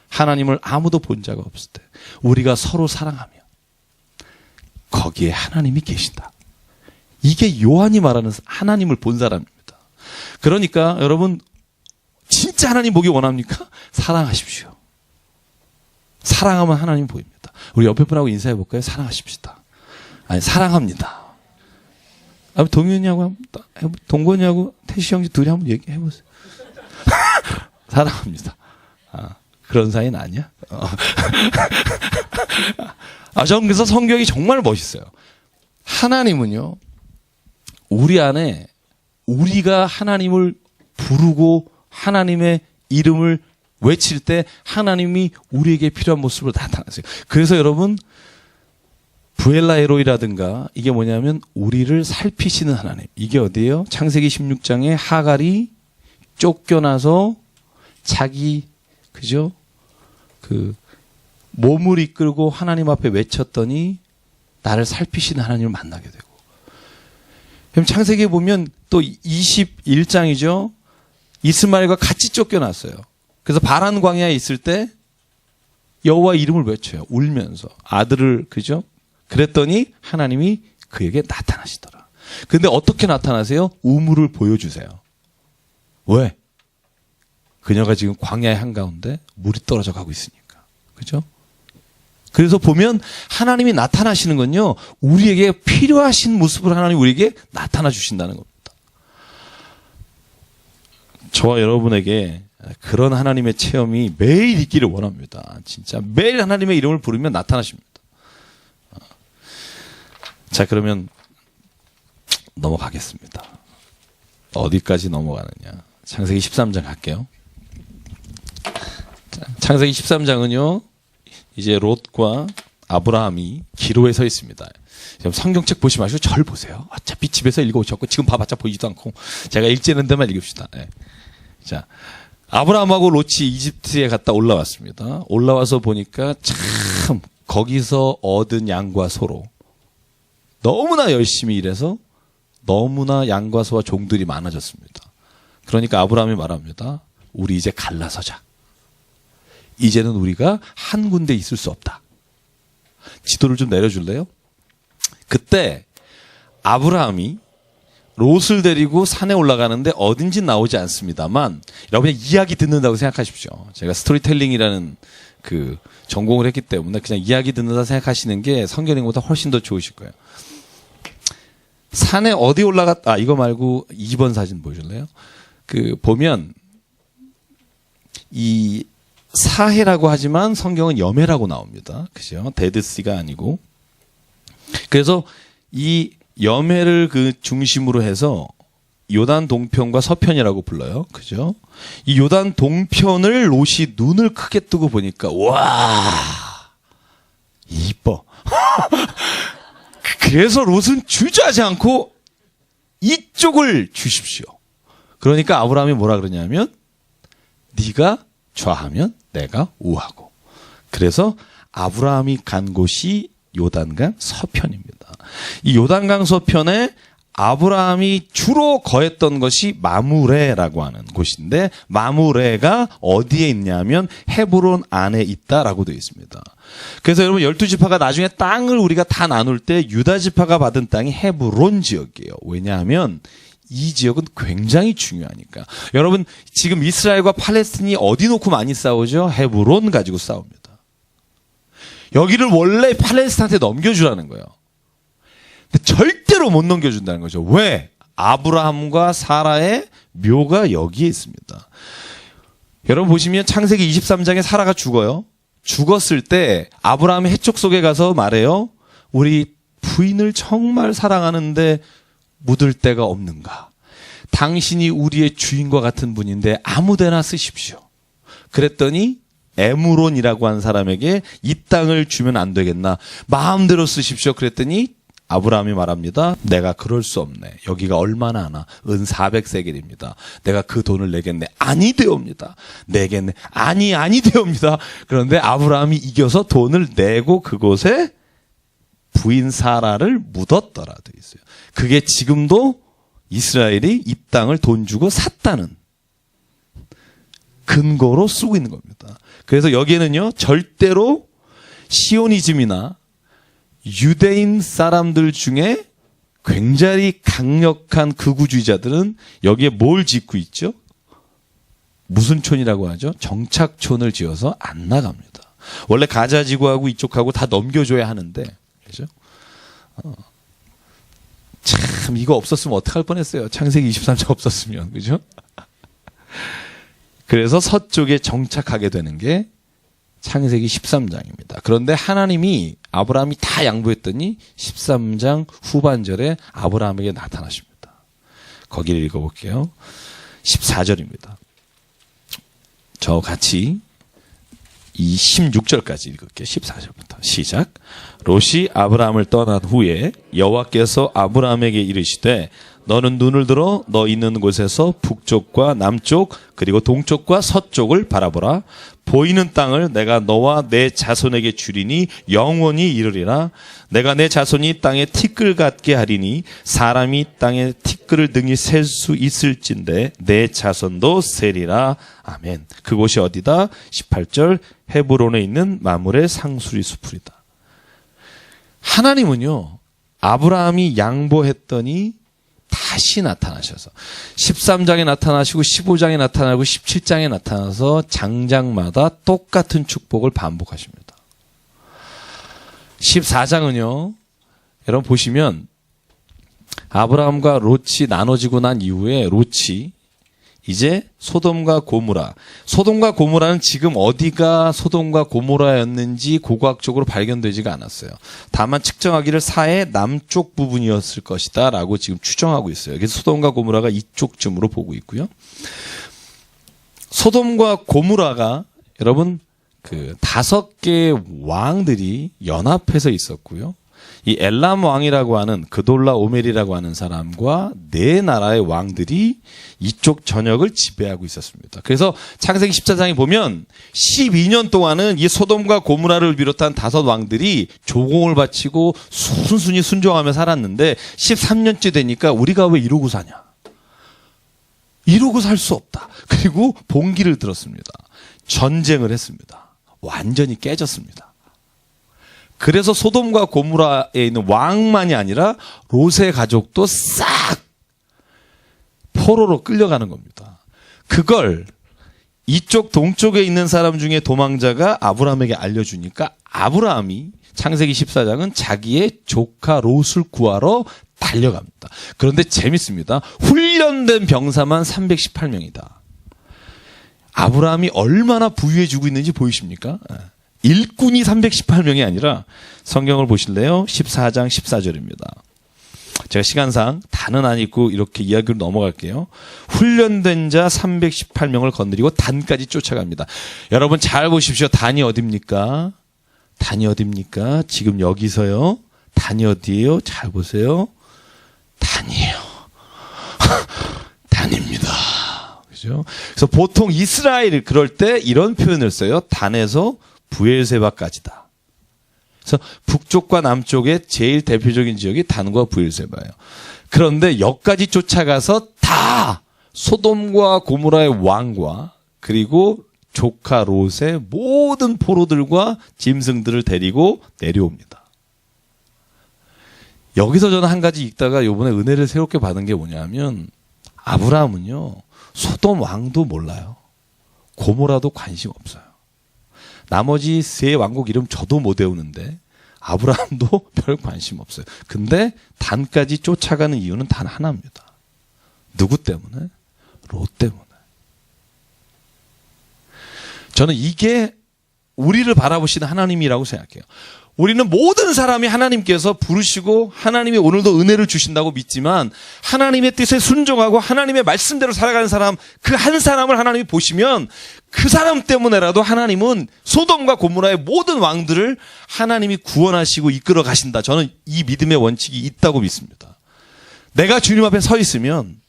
하나님을 아무도 본 자가 없을 때 우리가 서로 사랑하며 거기에 하나님이 계신다. 이게 요한이 말하는 하나님을 본 사람입니다. 그러니까 여러분 진짜 하나님 보기 원합니까? 사랑하십시오. 사랑하면 하나님 보입니다. 우리 옆에 분하고 인사해 볼까요? 사랑하십시다. 아니 사랑합니다. 동윤이하고 동건이하고 태시 형제 둘이 한번 얘기해 보세요. 사랑합니다. 그런 사이는 아니야? 저는 그래서 성경이 정말 멋있어요. 하나님은요, 우리 안에 우리가 하나님을 부르고 하나님의 이름을 외칠 때 하나님이 우리에게 필요한 모습으로 나타나세요. 그래서 여러분, 부엘라에로이라든가 이게 뭐냐면 우리를 살피시는 하나님. 이게 어디예요? 창세기 16장에 하갈이 쫓겨나서 자기 그죠? 몸을 이끌고 하나님 앞에 외쳤더니 나를 살피시는 하나님을 만나게 되고. 그럼 창세기에 보면 또 21장이죠. 이스마엘과 같이 쫓겨났어요. 그래서 바란 광야에 있을 때 여호와 이름을 외쳐요. 울면서 아들을 그죠? 그랬더니 하나님이 그에게 나타나시더라. 근데 어떻게 나타나세요? 우물을 보여주세요. 왜? 그녀가 지금 광야의 한가운데 물이 떨어져 가고 있으니까. 그죠? 그래서 보면 하나님이 나타나시는 건요, 우리에게 필요하신 모습을 하나님 우리에게 나타나 주신다는 겁니다. 저와 여러분에게 그런 하나님의 체험이 매일 있기를 원합니다. 진짜 매일 하나님의 이름을 부르면 나타나십니다. 자, 그러면 넘어가겠습니다. 어디까지 넘어가느냐. 창세기 13장 갈게요. 창세기 13장은요, 이제 롯과 아브라함이 기로에 서 있습니다. 성경책 보지 마시고 절 보세요. 어차피 집에서 읽어오셨고 지금 봐봤자 보이지도 않고 제가 읽지는 데만 읽읍시다. 네. 자, 아브라함하고 롯이 이집트에 갔다 올라왔습니다. 올라와서 보니까 참 거기서 얻은 양과 소로 너무나 열심히 일해서 너무나 양과 소와 종들이 많아졌습니다. 그러니까 아브라함이 말합니다. 우리 이제 갈라서자. 이제는 우리가 한 군데 있을 수 없다. 지도를 좀 내려줄래요? 그때 아브라함이 롯을 데리고 산에 올라가는데 어딘지 나오지 않습니다만 여러분 이야기 듣는다고 생각하십시오. 제가 스토리텔링이라는 그 전공을 했기 때문에 그냥 이야기 듣는다 생각하시는 게 성경보다 훨씬 더 좋으실 거예요. 산에 어디 이거 말고 2번 사진 보실래요? 보면 이 사해라고 하지만 성경은 여매라고 나옵니다. 그죠? 데드시가 아니고. 그래서 이 여매를 중심으로 해서 요단 동편과 서편이라고 불러요. 그죠? 이 요단 동편을 롯이 눈을 크게 뜨고 보니까 와, 이뻐. 그래서 롯은 주저하지 않고 이쪽을 주십시오. 그러니까 아브라함이 뭐라 그러냐면 네가 좌하면 내가 우하고. 그래서 아브라함이 간 곳이 요단강 서편입니다. 이 요단강 서편에 아브라함이 주로 거했던 것이 마므레라고 하는 곳인데 마므레가 어디에 있냐면 헤브론 안에 있다라고 되어 있습니다. 그래서 여러분 12지파가 나중에 땅을 우리가 다 나눌 때 유다지파가 받은 땅이 헤브론 지역이에요. 왜냐하면 이 지역은 굉장히 중요하니까. 여러분 지금 이스라엘과 팔레스틴이 어디 놓고 많이 싸우죠? 헤브론 가지고 싸웁니다. 여기를 원래 팔레스타인한테 넘겨주라는 거예요. 근데 절대로 못 넘겨준다는 거죠. 왜? 아브라함과 사라의 묘가 여기에 있습니다. 여러분 보시면 창세기 23장에 사라가 죽어요. 죽었을 때 아브라함이 해쪽 속에 가서 말해요. 우리 부인을 정말 사랑하는데 묻을 데가 없는가? 당신이 우리의 주인과 같은 분인데 아무데나 쓰십시오. 그랬더니 에므론이라고 한 사람에게 이 땅을 주면 안 되겠나? 마음대로 쓰십시오. 그랬더니 아브라함이 말합니다. 내가 그럴 수 없네. 여기가 얼마나 하나? 은 400세겔입니다. 내가 그 돈을 내겠네. 아니 되옵니다. 내겠네. 아니 되옵니다. 그런데 아브라함이 이겨서 돈을 내고 그곳에 부인 사라를 묻었더라 돼 있어요. 그게 지금도 이스라엘이 이 땅을 돈 주고 샀다는 근거로 쓰고 있는 겁니다. 그래서 여기에는요, 절대로 시오니즘이나 유대인 사람들 중에 굉장히 강력한 극우주의자들은 여기에 뭘 짓고 있죠? 무슨 촌이라고 하죠? 정착촌을 지어서 안 나갑니다. 원래 가자지구하고 이쪽하고 다 넘겨줘야 하는데, 그죠? 참, 이거 없었으면 어떡할 뻔했어요. 창세기 23장 없었으면, 그죠? 그래서 서쪽에 정착하게 되는 게 창세기 13장입니다. 그런데 하나님이 아브라함이 다 양보했더니 13장 후반절에 아브라함에게 나타나십니다. 거기를 읽어볼게요. 14절입니다. 저 같이 이 16절까지 읽을게요. 14절부터 시작. 롯이 아브라함을 떠난 후에 여호와께서 아브라함에게 이르시되 너는 눈을 들어 너 있는 곳에서 북쪽과 남쪽 그리고 동쪽과 서쪽을 바라보라. 보이는 땅을 내가 너와 내 자손에게 주리니 영원히 이르리라. 내가 내 자손이 땅에 티끌 같게 하리니 사람이 땅에 티끌을 등이 셀 수 있을진데 내 자손도 세리라. 아멘. 그곳이 어디다? 18절 헤브론에 있는 마므레 상수리 숲이다. 하나님은요, 아브라함이 양보했더니 다시 나타나셔서 13장에 나타나시고 15장에 나타나고 17장에 나타나서 장장마다 똑같은 축복을 반복하십니다. 14장은요, 여러분 보시면 아브라함과 롯이 나눠지고 난 이후에 롯이 이제 소돔과 고모라. 소돔과 고모라는 지금 어디가 소돔과 고모라였는지 고고학적으로 발견되지가 않았어요. 다만 측정하기를 사해 남쪽 부분이었을 것이다 라고 지금 추정하고 있어요. 그래서 소돔과 고모라가 이쪽쯤으로 보고 있고요. 소돔과 고모라가 여러분 그 5개의 왕들이 연합해서 있었고요. 이 엘람 왕이라고 하는 그돌라 오멜이라고 하는 사람과 4나라의 왕들이 이쪽 전역을 지배하고 있었습니다. 그래서 창세기 14장에 보면 12년 동안은 이 소돔과 고모라를 비롯한 5 왕들이 조공을 바치고 순순히 순종하며 살았는데 13년째 되니까 우리가 왜 이러고 사냐? 이러고 살 수 없다. 그리고 봉기를 들었습니다. 전쟁을 했습니다. 완전히 깨졌습니다. 그래서 소돔과 고모라에 있는 왕만이 아니라 롯의 가족도 싹 포로로 끌려가는 겁니다. 그걸 이쪽 동쪽에 있는 사람 중에 도망자가 아브라함에게 알려주니까 아브라함이 창세기 14장은 자기의 조카 롯을 구하러 달려갑니다. 그런데 재밌습니다. 훈련된 병사만 318명이다. 아브라함이 얼마나 부유해지고 있는지 보이십니까? 일꾼이 318명이 아니라 성경을 보실래요? 14장 14절입니다. 제가 시간상 다는 안 읽고 이렇게 이야기로 넘어갈게요. 훈련된 자 318명을 건드리고 단까지 쫓아갑니다. 여러분 잘 보십시오. 단이 어딥니까? 단이 어딥니까? 지금 여기서요. 단이 어디예요? 잘 보세요. 단이에요. 단입니다. 그죠? 그래서 보통 이스라엘 그럴 때 이런 표현을 써요. 단에서 부엘세바까지다. 그래서 북쪽과 남쪽의 제일 대표적인 지역이 단과 부엘세바예요. 그런데 여기까지 쫓아가서 다 소돔과 고모라의 왕과 그리고 조카 롯의 모든 포로들과 짐승들을 데리고 내려옵니다. 여기서 저는 한 가지 읽다가 이번에 은혜를 새롭게 받은 게 뭐냐면 아브라함은요, 소돔 왕도 몰라요. 고모라도 관심 없어요. 나머지 세 왕국 이름 저도 못 외우는데 아브라함도 별 관심 없어요. 근데 단까지 쫓아가는 이유는 단 하나입니다. 누구 때문에? 롯 때문에. 저는 이게 우리를 바라보시는 하나님이라고 생각해요. 우리는 모든 사람이 하나님께서 부르시고 하나님이 오늘도 은혜를 주신다고 믿지만 하나님의 뜻에 순종하고 하나님의 말씀대로 살아가는 사람, 그 한 사람을 하나님이 보시면 그 사람 때문에라도 하나님은 소돔과 고모라의 모든 왕들을 하나님이 구원하시고 이끌어 가신다. 저는 이 믿음의 원칙이 있다고 믿습니다. 내가 주님 앞에 서 있으면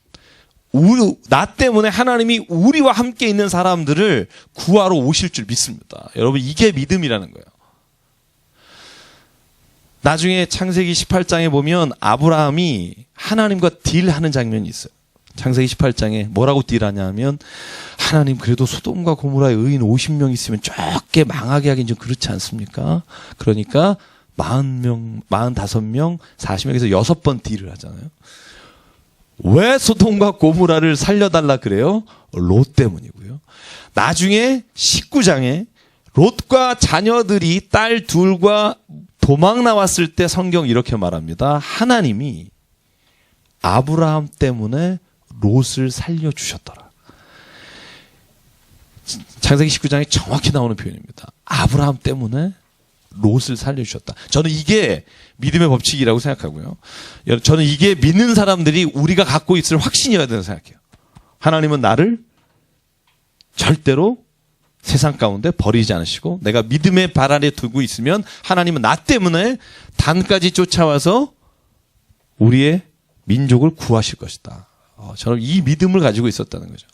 나 때문에 하나님이 우리와 함께 있는 사람들을 구하러 오실 줄 믿습니다. 여러분, 이게 믿음이라는 거예요. 나중에 창세기 18장에 보면 아브라함이 하나님과 딜하는 장면이 있어요. 창세기 18장에 뭐라고 딜하냐면, 하나님 그래도 소돔과 고모라의 의인 50명 있으면 적게 망하게 하긴 좀 그렇지 않습니까? 그러니까 40명, 45명, 40명에서 6번 딜을 하잖아요. 왜 소돔과 고모라를 살려달라 그래요? 롯 때문이고요. 나중에 19장에 롯과 자녀들이 딸 둘과 도망 나왔을 때 성경 이렇게 말합니다. 하나님이 아브라함 때문에 롯을 살려주셨더라. 창세기 19장에 정확히 나오는 표현입니다. 아브라함 때문에 롯을 살려주셨다. 저는 이게 믿음의 법칙이라고 생각하고요. 저는 이게 믿는 사람들이 우리가 갖고 있을 확신이어야 된다고 생각해요. 하나님은 나를 절대로 세상 가운데 버리지 않으시고 내가 믿음의 발 아래 두고 있으면 하나님은 나 때문에 단까지 쫓아와서 우리의 민족을 구하실 것이다. 저는 이 믿음을 가지고 있었다는 거죠.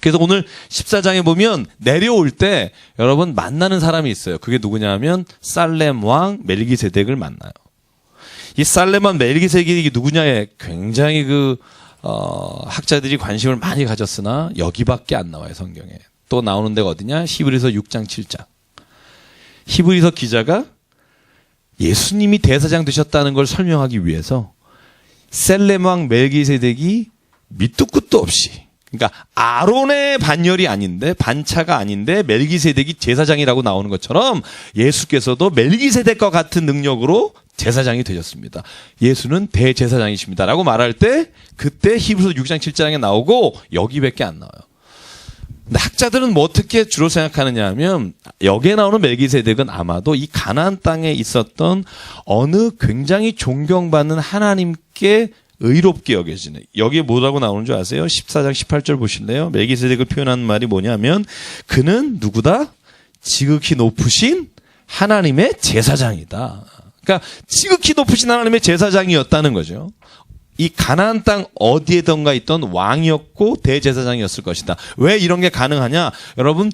그래서 오늘 14장에 보면 내려올 때 여러분 만나는 사람이 있어요. 그게 누구냐 하면 살렘 왕 멜기세덱을 만나요. 이 살렘 왕 멜기세덱이 누구냐에 굉장히 학자들이 관심을 많이 가졌으나 여기밖에 안 나와요, 성경에. 또 나오는 데가 어디냐? 히브리서 6장 7장. 히브리서 기자가 예수님이 대사장 되셨다는 걸 설명하기 위해서 살렘 왕 멜기세덱이 밑도 끝도 없이, 그러니까 아론의 반열이 아닌데, 반차가 아닌데 멜기세덱이 제사장이라고 나오는 것처럼 예수께서도 멜기세덱과 같은 능력으로 제사장이 되셨습니다. 예수는 대제사장이십니다라고 말할 때 그때 히브리서 6장 7장에 나오고 여기밖에 안 나와요. 근데 학자들은 뭐 어떻게 주로 생각하느냐 하면 여기에 나오는 멜기세덱은 아마도 이 가나안 땅에 있었던 어느 굉장히 존경받는 하나님께 의롭게 여겨지는, 여기에 뭐라고 나오는 줄 아세요? 14장 18절 보실래요? 멜기세덱을 표현하는 말이 뭐냐면 그는 누구다? 지극히 높으신 하나님의 제사장이다. 그러니까 지극히 높으신 하나님의 제사장이었다는 거죠. 이 가나안 땅 어디에던가 있던 왕이었고 대제사장이었을 것이다. 왜 이런 게 가능하냐? 여러분,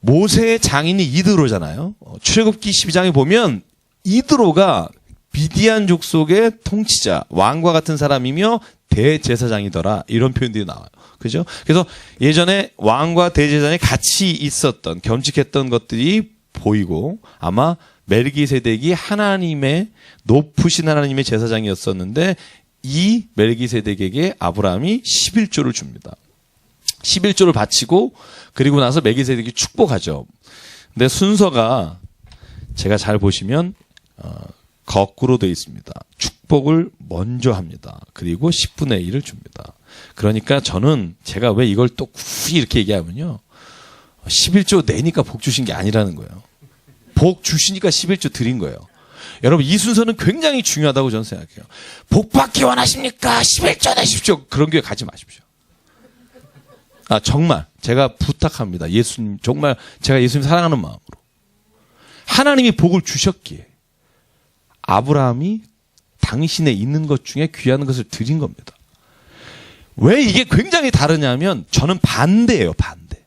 모세의 장인이 이드로잖아요. 출애굽기 12장에 보면 이드로가 미디안 족속의 통치자, 왕과 같은 사람이며 대제사장이더라. 이런 표현들이 나와요. 그죠? 그래서 예전에 왕과 대제사장이 같이 있었던, 겸직했던 것들이 보이고 아마 멜기세덱이 하나님의, 높으신 하나님의 제사장이었었는데 이 멜기세덱에게 아브라함이 11조를 줍니다. 11조를 바치고 그리고 나서 멜기세덱이 축복하죠. 근데 순서가 제가 잘 보시면 거꾸로 되어 있습니다. 축복을 먼저 합니다. 그리고 10분의 1을 줍니다. 그러니까 저는 제가 왜 이걸 또 굳이 이렇게 얘기하면요, 11조 내니까 복 주신 게 아니라는 거예요. 복 주시니까 11조 드린 거예요. 여러분, 이 순서는 굉장히 중요하다고 저는 생각해요. 복 받기 원하십니까? 11조 내십시오. 그런 교회 가지 마십시오. 정말 제가 부탁합니다. 예수님, 정말 제가 예수님 사랑하는 마음으로 하나님이 복을 주셨기에 아브라함이 당신의 있는 것 중에 귀한 것을 드린 겁니다. 왜 이게 굉장히 다르냐면 저는 반대예요. 반대.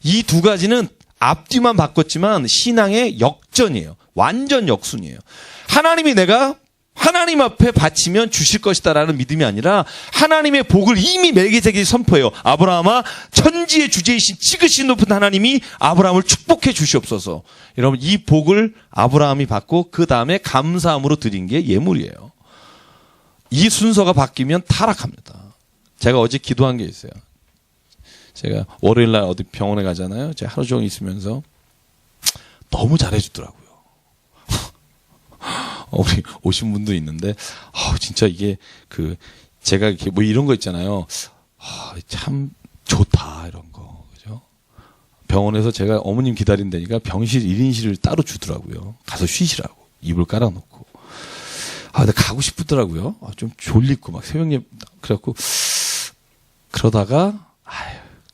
이 두 가지는 앞뒤만 바꿨지만 신앙의 역전이에요. 완전 역순이에요. 하나님이 내가 하나님 앞에 바치면 주실 것이다라는 믿음이 아니라 하나님의 복을 이미 멜기세덱이 선포해요. 아브라함아, 천지의 주제이신 지극히 높은 하나님이 아브라함을 축복해 주시옵소서. 여러분, 이 복을 아브라함이 받고 그 다음에 감사함으로 드린 게 예물이에요. 이 순서가 바뀌면 타락합니다. 제가 어제 기도한 게 있어요. 제가 월요일 날 어디 병원에 가잖아요. 제가 하루 종일 있으면서 너무 잘해주더라고요. 우리 오신 분도 있는데, 진짜 이게 제가 이렇게 뭐 이런 거 있잖아요. 참 좋다, 이런 거. 그죠? 병원에서 제가 어머님 기다린다니까 병실 1인실을 따로 주더라고요. 가서 쉬시라고. 이불 깔아놓고. 근데 가고 싶더라고요. 좀 졸리고 막 새벽에 그래갖고 그러다가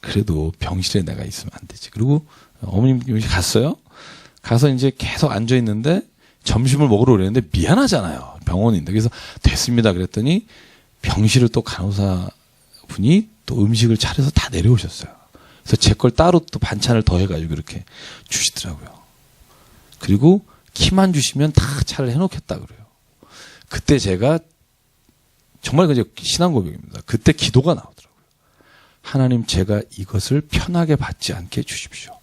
그래도 병실에 내가 있으면 안 되지. 그리고 어머님 갔어요. 가서 이제 계속 앉아 있는데 점심을 먹으러 그랬는데 미안하잖아요. 병원인데. 그래서 됐습니다. 그랬더니 병실을 또 간호사 분이 또 음식을 차려서 다 내려오셨어요. 그래서 제 걸 따로 또 반찬을 더해가지고 이렇게 주시더라고요. 그리고 키만 주시면 다 차를 해놓겠다 그래요. 그때 제가 정말 그저 신앙 고백입니다. 그때 기도가 나오더라고요. 하나님, 제가 이것을 편하게 받지 않게 해주십시오.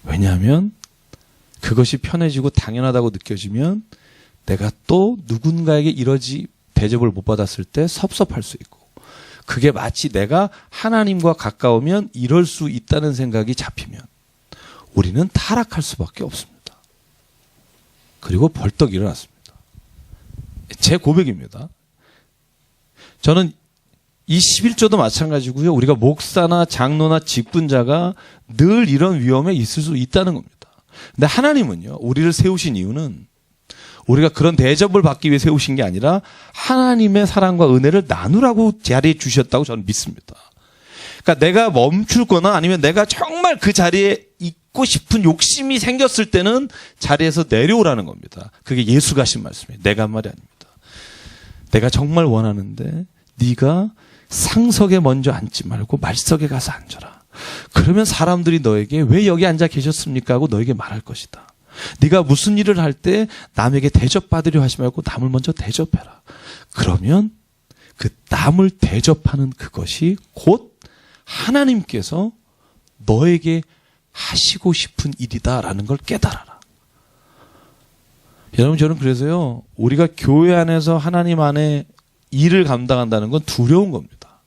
왜냐하면 그것이 편해지고 당연하다고 느껴지면 내가 또 누군가에게 이러지 대접을 못 받았을 때 섭섭할 수 있고, 그게 마치 내가 하나님과 가까우면 이럴 수 있다는 생각이 잡히면 우리는 타락할 수밖에 없습니다. 그리고 벌떡 일어났습니다. 제 고백입니다. 저는 이 11조도 마찬가지고요. 우리가 목사나 장로나 직분자가 늘 이런 위험에 있을 수 있다는 겁니다. 근데 하나님은요, 우리를 세우신 이유는 우리가 그런 대접을 받기 위해 세우신 게 아니라 하나님의 사랑과 은혜를 나누라고 자리에 주셨다고 저는 믿습니다. 그러니까 내가 멈추거나 아니면 내가 정말 그 자리에 있고 싶은 욕심이 생겼을 때는 자리에서 내려오라는 겁니다. 그게 예수가 하신 말씀이에요. 내가 한 말이 아닙니다. 내가 정말 원하는데 네가 상석에 먼저 앉지 말고 말석에 가서 앉아라. 그러면 사람들이 너에게 왜 여기 앉아 계셨습니까? 하고 너에게 말할 것이다. 네가 무슨 일을 할 때 남에게 대접받으려 하지 말고 남을 먼저 대접해라. 그러면 그 남을 대접하는 그것이 곧 하나님께서 너에게 하시고 싶은 일이다라는 걸 깨달아라. 여러분, 저는 그래서요, 우리가 교회 안에서 하나님 안에 일을 감당한다는 건 두려운 겁니다.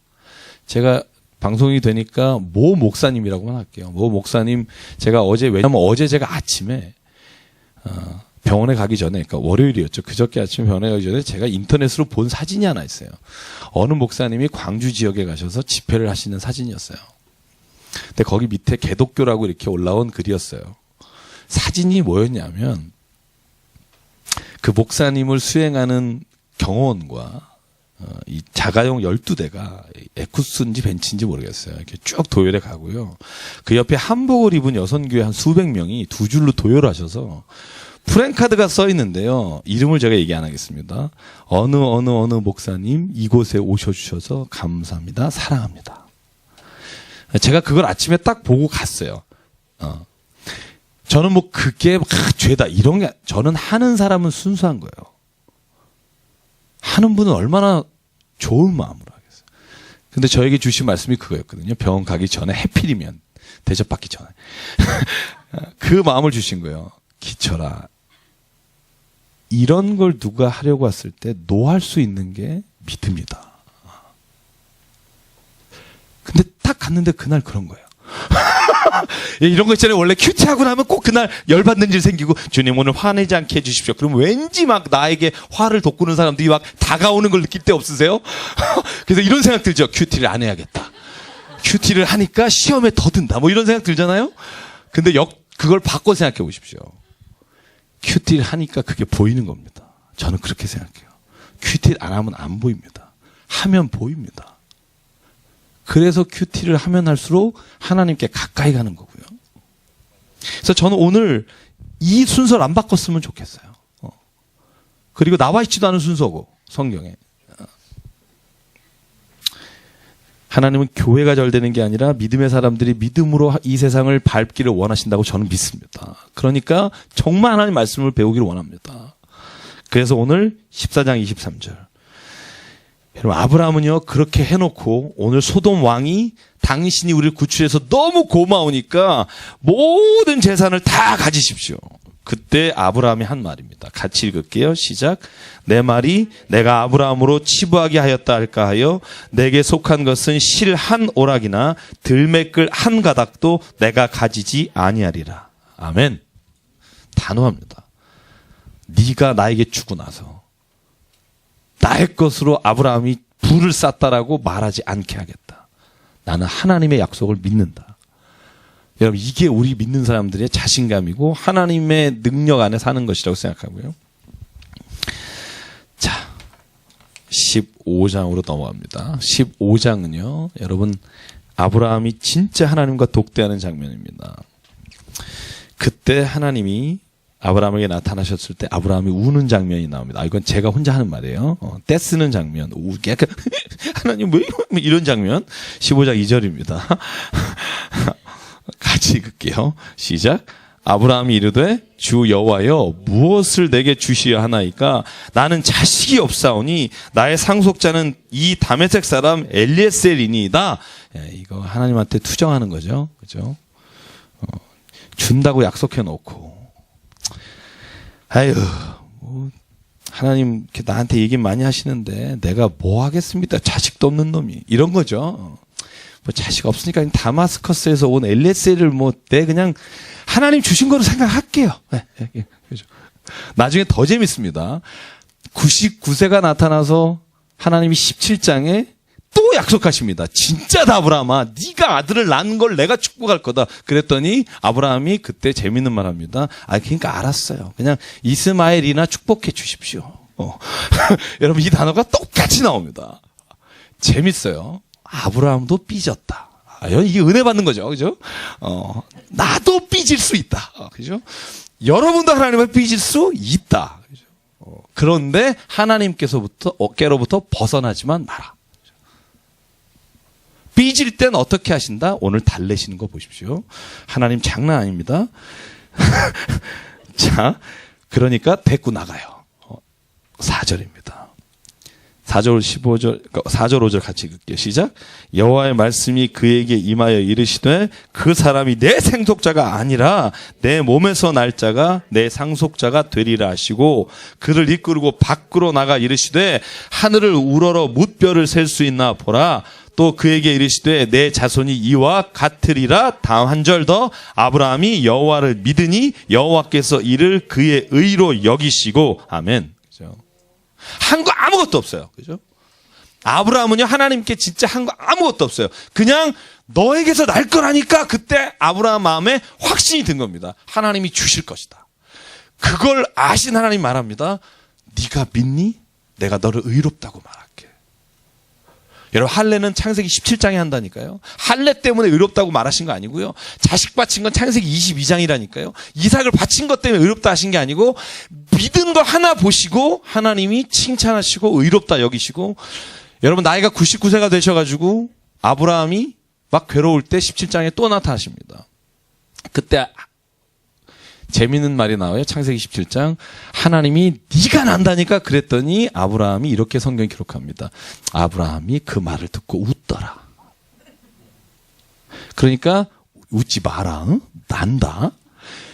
제가 방송이 되니까 모 목사님이라고만 할게요. 모 목사님, 왜냐면 어제 제가 아침에 병원에 가기 전에, 그러니까 월요일이었죠. 그저께 아침에 병원에 가기 전에 제가 인터넷으로 본 사진이 하나 있어요. 어느 목사님이 광주 지역에 가셔서 집회를 하시는 사진이었어요. 근데 거기 밑에 개독교라고 이렇게 올라온 글이었어요. 사진이 뭐였냐면 그 목사님을 수행하는 경호원과 이 자가용 12대가 에쿠스인지 벤츠인지 모르겠어요. 이렇게 쭉 도열해 가고요. 그 옆에 한복을 입은 여선교회 한 수백 명이 두 줄로 도열하셔서 프랭카드가 써 있는데요. 이름을 제가 얘기 안 하겠습니다. 어느 목사님 이곳에 오셔주셔서 감사합니다. 사랑합니다. 제가 그걸 아침에 딱 보고 갔어요. 저는 뭐 그게 죄다 이런 게, 저는 하는 사람은 순수한 거예요. 하는 분은 얼마나 좋은 마음으로 하겠어요. 근데 저에게 주신 말씀이 그거였거든요. 병원 가기 전에, 해필이면 대접받기 전에 그 마음을 주신 거예요. 기철아, 이런 걸 누가 하려고 했을 때 노할 수 있는 게 믿음이다. 근데 딱 갔는데 그날 그런 거예요. 이런 거 있잖아요. 원래 큐티하고 나면 꼭 그날 열받는 일 생기고, 주님 오늘 화내지 않게 해주십시오. 그러면 왠지 막 나에게 화를 돋구는 사람들이 막 다가오는 걸 느낄 때 없으세요? 그래서 이런 생각 들죠. 큐티를 안 해야겠다. 큐티를 하니까 시험에 더 든다. 뭐 이런 생각 들잖아요. 근데 그걸 바꿔 생각해 보십시오. 큐티를 하니까 그게 보이는 겁니다. 저는 그렇게 생각해요. 큐티를 안 하면 안 보입니다. 하면 보입니다. 그래서 큐티를 하면 할수록 하나님께 가까이 가는 거고요. 그래서 저는 오늘 이 순서를 안 바꿨으면 좋겠어요. 그리고 나와 있지도 않은 순서고, 성경에. 하나님은 교회가 잘 되는 게 아니라 믿음의 사람들이 믿음으로 이 세상을 밟기를 원하신다고 저는 믿습니다. 그러니까 정말 하나님 말씀을 배우기를 원합니다. 그래서 오늘 14장 23절. 여러분, 아브라함은요, 그렇게 해놓고 오늘 소돔 왕이 당신이 우리를 구출해서 너무 고마우니까 모든 재산을 다 가지십시오. 그때 아브라함이 한 말입니다. 같이 읽을게요. 시작. 내 말이 내가 아브라함으로 치부하게 하였다 할까 하여 내게 속한 것은 실 한 오락이나 들매끌 한 가닥도 내가 가지지 아니하리라. 아멘. 단호합니다. 네가 나에게 주고 나서 나의 것으로 아브라함이 부를 쌓다라고 말하지 않게 하겠다. 나는 하나님의 약속을 믿는다. 여러분, 이게 우리 믿는 사람들의 자신감이고 하나님의 능력 안에 사는 것이라고 생각하고요. 자, 15장으로 넘어갑니다. 15장은요, 여러분, 아브라함이 진짜 하나님과 독대하는 장면입니다. 그때 하나님이 아브라함에게 나타나셨을 때 아브라함이 우는 장면이 나옵니다. 이건 제가 혼자 하는 말이에요. 떼쓰는 장면, 약간 하나님 왜 이런 장면. 15장 2절입니다. 같이 읽을게요. 시작. 아브라함이 이르되 주 여호와여 무엇을 내게 주시려 하나이까 나는 자식이 없사오니 나의 상속자는 이 다메섹 사람 엘리에셀이니이다. 이거 하나님한테 투정하는 거죠. 그죠? 준다고 약속해 놓고 아유, 뭐 하나님 이렇게 나한테 얘기 많이 하시는데 내가 뭐 하겠습니까? 자식도 없는 놈이. 이런 거죠. 뭐 자식 없으니까 다마스커스에서 온 엘리에셀을 뭐 내 그냥 하나님 주신 거로 생각할게요. 그죠? 나중에 더 재밌습니다. 99세가 나타나서 하나님이 17장에 또 약속하십니다. 진짜다 아브라함아, 네가 아들을 낳은 걸 내가 축복할 거다. 그랬더니 아브라함이 그때 재밌는 말 합니다. 그러니까 알았어요. 그냥 이스마엘이나 축복해 주십시오. 여러분, 이 단어가 똑같이 나옵니다. 재밌어요. 아브라함도 삐졌다. 이게 은혜 받는 거죠. 그죠? 나도 삐질 수 있다. 그죠? 여러분도 하나님을 삐질 수 있다. 그죠? 그런데 하나님께서부터 어깨로부터 벗어나지만 마라. 삐질 땐 어떻게 하신다? 오늘 달래시는 거 보십시오. 하나님 장난 아닙니다. 자, 그러니까 데리고 나가요. 4절입니다. 4절 15절 4절 5절 같이 읽을게요. 시작. 여호와의 말씀이 그에게 임하여 이르시되 그 사람이 내 생속자가 아니라 내 몸에서 날 자가 내 상속자가 되리라 하시고 그를 이끌고 밖으로 나가 이르시되 하늘을 우러러 뭇별을 셀 수 있나 보라. 또 그에게 이르시되 내 자손이 이와 같으리라. 다음 한 절 더. 아브라함이 여호와를 믿으니 여호와께서 이를 그의 의로 여기시고. 아멘. 그죠? 한 거 아무것도 없어요. 그죠? 아브라함은요, 하나님께 진짜 한 거 아무것도 없어요. 그냥 너에게서 날 거라니까 그때 아브라함 마음에 확신이 든 겁니다. 하나님이 주실 것이다. 그걸 아신 하나님 말합니다. 네가 믿니? 내가 너를 의롭다고 말할게. 여러분, 할례는 창세기 17장에 한다니까요. 할례 때문에 의롭다고 말하신 거 아니고요. 자식 바친 건 창세기 22장이라니까요. 이삭을 바친 것 때문에 의롭다 하신 게 아니고 믿은 거 하나 보시고 하나님이 칭찬하시고 의롭다 여기시고. 여러분, 나이가 99세가 되셔가지고 아브라함이 막 괴로울 때 17장에 또 나타나십니다. 그때 재밌는 말이 나와요. 창세기 17장. 하나님이 네가 난다니까 그랬더니 아브라함이 이렇게 성경이 기록합니다. 아브라함이 그 말을 듣고 웃더라. 그러니까 웃지 마라. 응? 난다.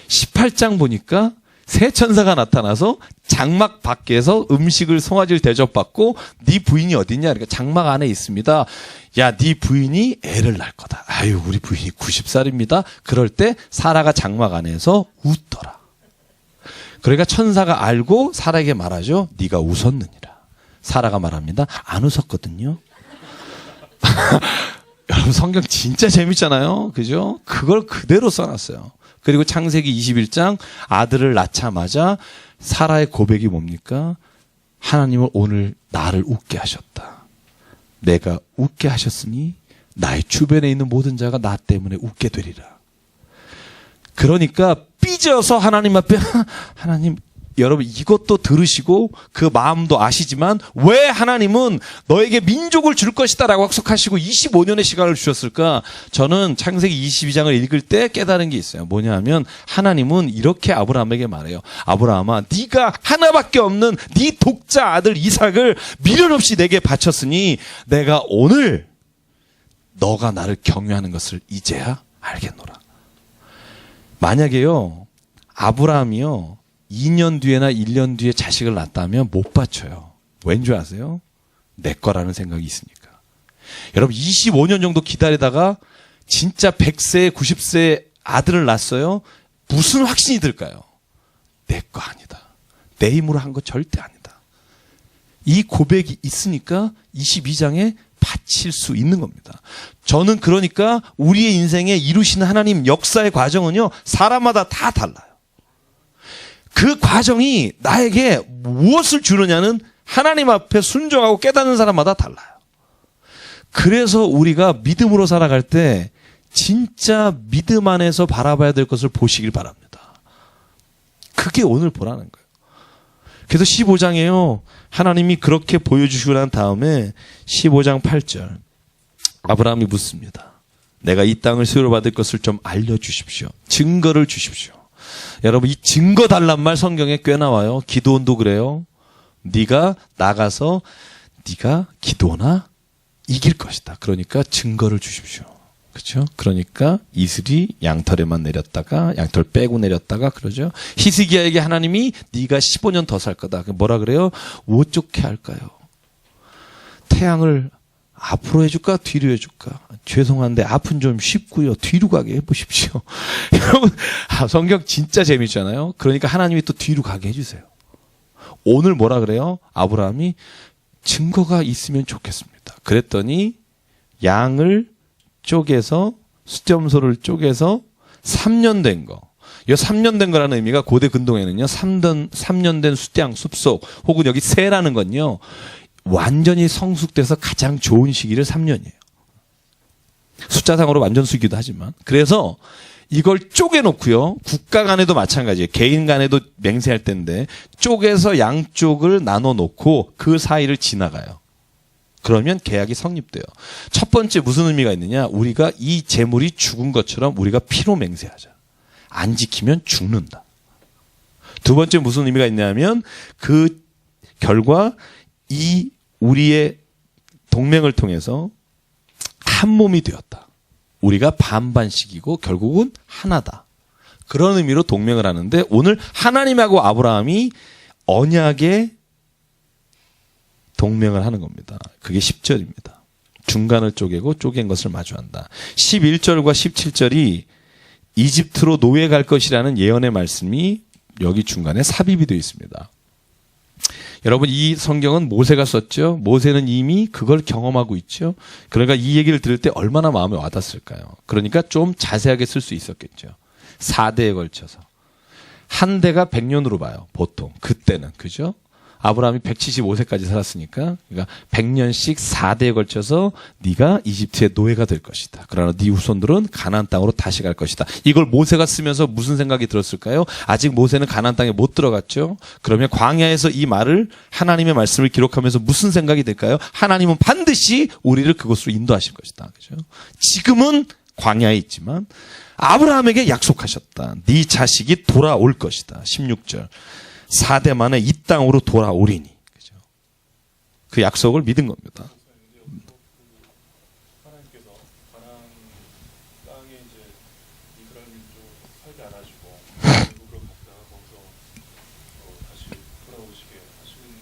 18장 보니까 새 천사가 나타나서 장막 밖에서 음식을 송아지를 대접받고 네 부인이 어딨냐? 그러니까 장막 안에 있습니다. 야, 네 부인이 애를 낳을 거다. 아유, 우리 부인이 90살입니다. 그럴 때 사라가 장막 안에서 웃더라. 그러니까 천사가 알고 사라에게 말하죠. 네가 웃었느니라. 사라가 말합니다. 안 웃었거든요. 여러분, 성경 진짜 재밌잖아요. 그죠? 그걸 그대로 써놨어요. 그리고 창세기 21장 아들을 낳자마자 사라의 고백이 뭡니까? 하나님은 오늘 나를 웃게 하셨다. 내가 웃게 하셨으니 나의 주변에 있는 모든 자가 나 때문에 웃게 되리라. 그러니까 삐져서 하나님 앞에 하나님, 여러분 이것도 들으시고 그 마음도 아시지만 왜 하나님은 너에게 민족을 줄 것이다 라고 약속하시고 25년의 시간을 주셨을까? 저는 창세기 22장을 읽을 때 깨달은 게 있어요. 뭐냐 하면 하나님은 이렇게 아브라함에게 말해요. 아브라함아, 네가 하나밖에 없는 네 독자 아들 이삭을 미련 없이 내게 바쳤으니 내가 오늘 너가 나를 경외하는 것을 이제야 알겠노라. 만약에요, 아브라함이요 2년 뒤에나 1년 뒤에 자식을 낳았다면 못 바쳐요. 왠지 아세요? 내 거라는 생각이 있으니까. 여러분 25년 정도 기다리다가 진짜 100세, 90세 아들을 낳았어요. 무슨 확신이 들까요? 내 거 아니다. 내 힘으로 한 거 절대 아니다. 이 고백이 있으니까 22장에 바칠 수 있는 겁니다. 저는 그러니까 우리의 인생에 이루시는 하나님 역사의 과정은요, 사람마다 다 달라요. 그 과정이 나에게 무엇을 주느냐는 하나님 앞에 순종하고 깨닫는 사람마다 달라요. 그래서 우리가 믿음으로 살아갈 때 진짜 믿음 안에서 바라봐야 될 것을 보시길 바랍니다. 그게 오늘 보라는 거예요. 그래서 15장에요. 하나님이 그렇게 보여주시고 난 다음에 15장 8절 아브라함이 묻습니다. 내가 이 땅을 수요로 받을 것을 좀 알려주십시오. 증거를 주십시오. 여러분, 이 증거 달란 말 성경에 꽤 나와요. 기드온도 그래요. 네가 나가서 네가 기드온아 이길 것이다. 그러니까 증거를 주십시오. 그렇죠? 그러니까 이슬이 양털에만 내렸다가 양털 빼고 내렸다가 그러죠. 히스기야에게 하나님이 네가 15년 더 살 거다. 뭐라 그래요? 어떻게 할까요? 태양을 앞으로 해줄까 뒤로 해줄까? 죄송한데 앞은 좀 쉽고요. 뒤로 가게 해보십시오. 여러분, 성경 진짜 재밌잖아요. 그러니까 하나님이 또 뒤로 가게 해주세요. 오늘 뭐라 그래요? 아브라함이 증거가 있으면 좋겠습니다. 그랬더니 양을 쪼개서 수점소를 쪼개서 3년 된 거. 이 3년 된 거라는 의미가 고대 근동에는요. 3년 된 수양, 숲속 혹은 여기 새라는 건요. 완전히 성숙돼서 가장 좋은 시기를 3년이에요. 숫자상으로 완전 수기도 하지만. 그래서 이걸 쪼개놓고요. 국가 간에도 마찬가지예요. 개인 간에도 맹세할 때인데 쪼개서 양쪽을 나눠놓고 그 사이를 지나가요. 그러면 계약이 성립돼요. 첫 번째 무슨 의미가 있느냐? 우리가 이 재물이 죽은 것처럼 우리가 피로 맹세하자. 안 지키면 죽는다. 두 번째 무슨 의미가 있냐면 그 결과 이 우리의 동맹을 통해서 한 몸이 되었다. 우리가 반반씩이고 결국은 하나다. 그런 의미로 동맹을 하는데 오늘 하나님하고 아브라함이 언약의 동맹을 하는 겁니다. 그게 10절입니다. 중간을 쪼개고 쪼갠 것을 마주한다. 11절과 17절이 이집트로 노예 갈 것이라는 예언의 말씀이 여기 중간에 삽입이 되어 있습니다. 여러분, 이 성경은 모세가 썼죠. 모세는 이미 그걸 경험하고 있죠. 그러니까 이 얘기를 들을 때 얼마나 마음에 와닿았을까요? 그러니까 좀 자세하게 쓸 수 있었겠죠. 4대에 걸쳐서. 한 대가 100년으로 봐요. 보통. 그때는. 그죠? 아브라함이 175세까지 살았으니까 그러니까 100년씩 4대에 걸쳐서 네가 이집트의 노예가 될 것이다. 그러나 네 후손들은 가나안 땅으로 다시 갈 것이다. 이걸 모세가 쓰면서 무슨 생각이 들었을까요? 아직 모세는 가나안 땅에 못 들어갔죠. 그러면 광야에서 이 말을 하나님의 말씀을 기록하면서 무슨 생각이 들까요? 하나님은 반드시 우리를 그곳으로 인도하실 것이다. 그죠? 지금은 광야에 있지만 아브라함에게 약속하셨다. 네 자식이 돌아올 것이다. 16절. 4대 만에 이 땅으로 돌아오리니. 그죠? 그 약속을 믿은 겁니다. 하나님께서 가나안 땅에 이제 이스라엘 민족 살게 안 하시고 미국으로 갔다가 거기서 다시 돌아오시게 하시는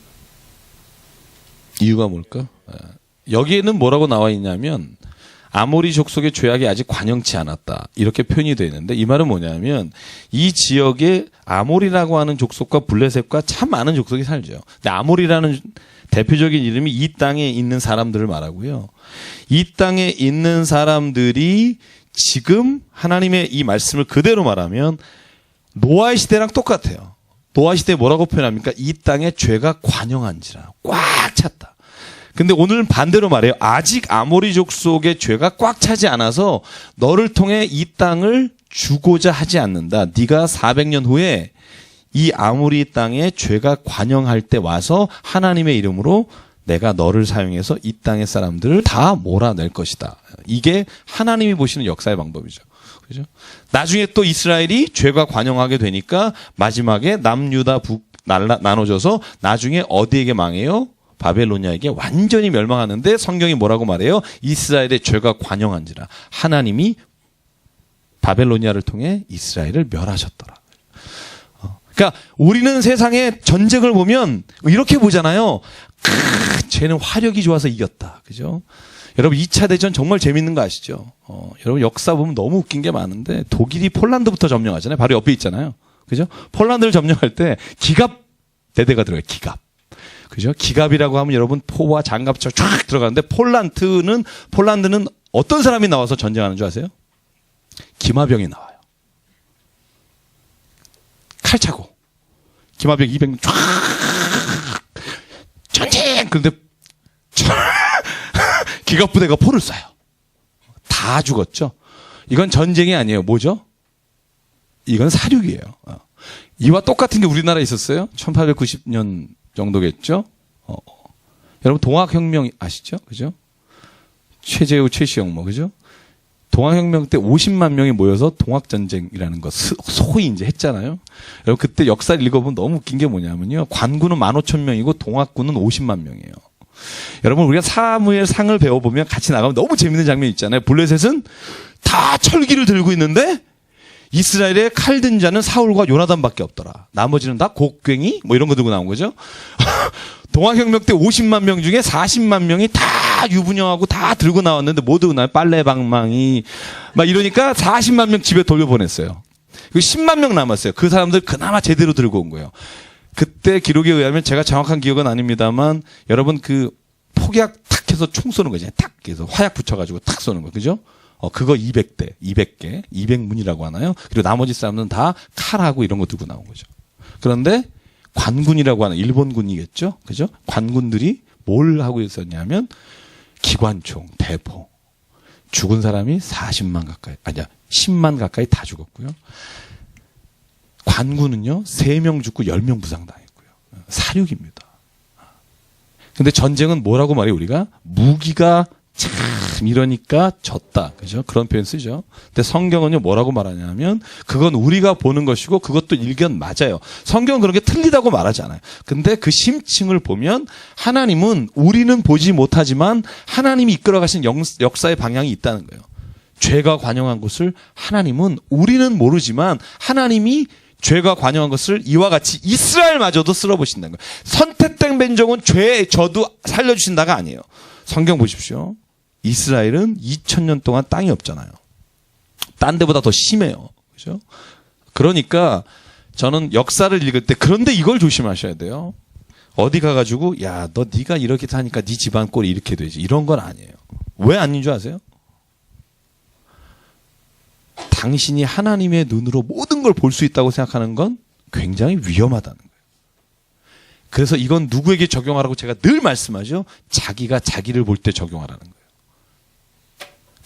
이유가 뭘까? 여기에는 뭐라고 나와 있냐면 아모리 족속의 죄악이 아직 관영치 않았다. 이렇게 표현이 되어 있는데 이 말은 뭐냐면 이 지역에 아모리라고 하는 족속과 블레셋과 참 많은 족속이 살죠. 근데 아모리라는 대표적인 이름이 이 땅에 있는 사람들을 말하고요. 이 땅에 있는 사람들이 지금 하나님의 이 말씀을 그대로 말하면 노아의 시대랑 똑같아요. 노아 시대에 뭐라고 표현합니까? 이 땅에 죄가 관영한지라 꽉 찼다. 근데 오늘은 반대로 말해요. 아직 아모리 족속의 죄가 꽉 차지 않아서 너를 통해 이 땅을 주고자 하지 않는다. 네가 400년 후에 이 아모리 땅에 죄가 관영할 때 와서 하나님의 이름으로 내가 너를 사용해서 이 땅의 사람들을 다 몰아낼 것이다. 이게 하나님이 보시는 역사의 방법이죠. 그죠? 나중에 또 이스라엘이 죄가 관영하게 되니까 마지막에 남유다 북 나눠져서 나중에 어디에게 망해요? 바벨로니아에게 완전히 멸망하는데 성경이 뭐라고 말해요? 이스라엘의 죄가 관영한지라 하나님이 바벨로니아를 통해 이스라엘을 멸하셨더라. 그러니까 우리는 세상의 전쟁을 보면 이렇게 보잖아요. 쟤는 화력이 좋아서 이겼다. 그죠? 여러분 2차 대전 정말 재밌는 거 아시죠? 여러분 역사 보면 너무 웃긴 게 많은데 독일이 폴란드부터 점령하잖아요. 바로 옆에 있잖아요. 그죠? 폴란드를 점령할 때 기갑 대대가 들어가요. 기갑. 그죠? 기갑이라고 하면 여러분 포와 장갑차 쫙 들어가는데 폴란드는 어떤 사람이 나와서 전쟁하는 줄 아세요? 기마병이 나와요. 칼 차고 기마병 200명 쫙 전쟁! 그런데 기갑부대가 포를 쏴요. 다 죽었죠. 이건 전쟁이 아니에요. 뭐죠? 이건 사륙이에요. 이와 똑같은 게 우리나라에 있었어요. 1890년 정도겠죠. 여러분 동학혁명 아시죠? 그죠? 최재우, 최시영 그죠? 동학혁명 때 50만 명이 모여서 동학전쟁이라는 거 소위 이제 했잖아요. 여러분 그때 역사를 읽어보면 너무 웃긴 게 뭐냐면요. 관군은 15,000명이고 동학군은 50만 명이에요. 여러분 우리가 사무엘 상을 배워보면 같이 나가면 너무 재밌는 장면 있잖아요. 블레셋은 다 철기를 들고 있는데 이스라엘의 칼든 자는 사울과 요나단밖에 없더라. 나머지는 다 곡괭이 이런 거 들고 나온 거죠. 동학혁명 때 50만 명 중에 40만 명이 다 유부녀하고 다 들고 나왔는데 모두 빨래방망이 막 이러니까 40만 명 집에 돌려보냈어요. 10만 명 남았어요. 그 사람들 그나마 제대로 들고 온 거예요. 그때 기록에 의하면 제가 정확한 기억은 아닙니다만 여러분 그 폭약 탁 해서 총 쏘는 거죠. 탁 해서 화약 붙여가지고 탁 쏘는 거. 그죠? 그거 200대, 200개, 200문이라고 하나요? 그리고 나머지 사람들은 다 칼하고 이런 거 들고 나온 거죠. 그런데 관군이라고 하는 일본군이겠죠? 그죠? 관군들이 뭘 하고 있었냐면 기관총, 대포. 죽은 사람이 40만 가까이, 아니야, 10만 가까이 다 죽었고요. 관군은요, 3명 죽고 10명 부상당했고요. 사륙입니다. 근데 전쟁은 뭐라고 말해요, 우리가? 무기가 참 이러니까 졌다. 그죠? 그런 표현 쓰죠. 근데 성경은요, 뭐라고 말하냐면, 그건 우리가 보는 것이고, 그것도 일견 맞아요. 성경은 그런 게 틀리다고 말하지 않아요. 근데 그 심층을 보면, 하나님은 우리는 보지 못하지만, 하나님이 이끌어가신 역사의 방향이 있다는 거예요. 죄가 관영한 것을 하나님은 우리는 모르지만, 하나님이 죄가 관영한 것을 이와 같이 이스라엘마저도 쓸어보신다는 거예요. 선택된 백성은 죄에 저도 살려주신다가 아니에요. 성경 보십시오. 이스라엘은 2000년 동안 땅이 없잖아요. 딴 데보다 더 심해요. 그죠? 그러니까 저는 역사를 읽을 때 그런데 이걸 조심하셔야 돼요. 어디 가가지고 야, 너 네가 이렇게 사니까 네 집안 꼴이 이렇게 되지. 이런 건 아니에요. 왜 아닌 줄 아세요? 당신이 하나님의 눈으로 모든 걸 볼 수 있다고 생각하는 건 굉장히 위험하다는 거예요. 그래서 이건 누구에게 적용하라고 제가 늘 말씀하죠. 자기가 자기를 볼 때 적용하라는 거예요.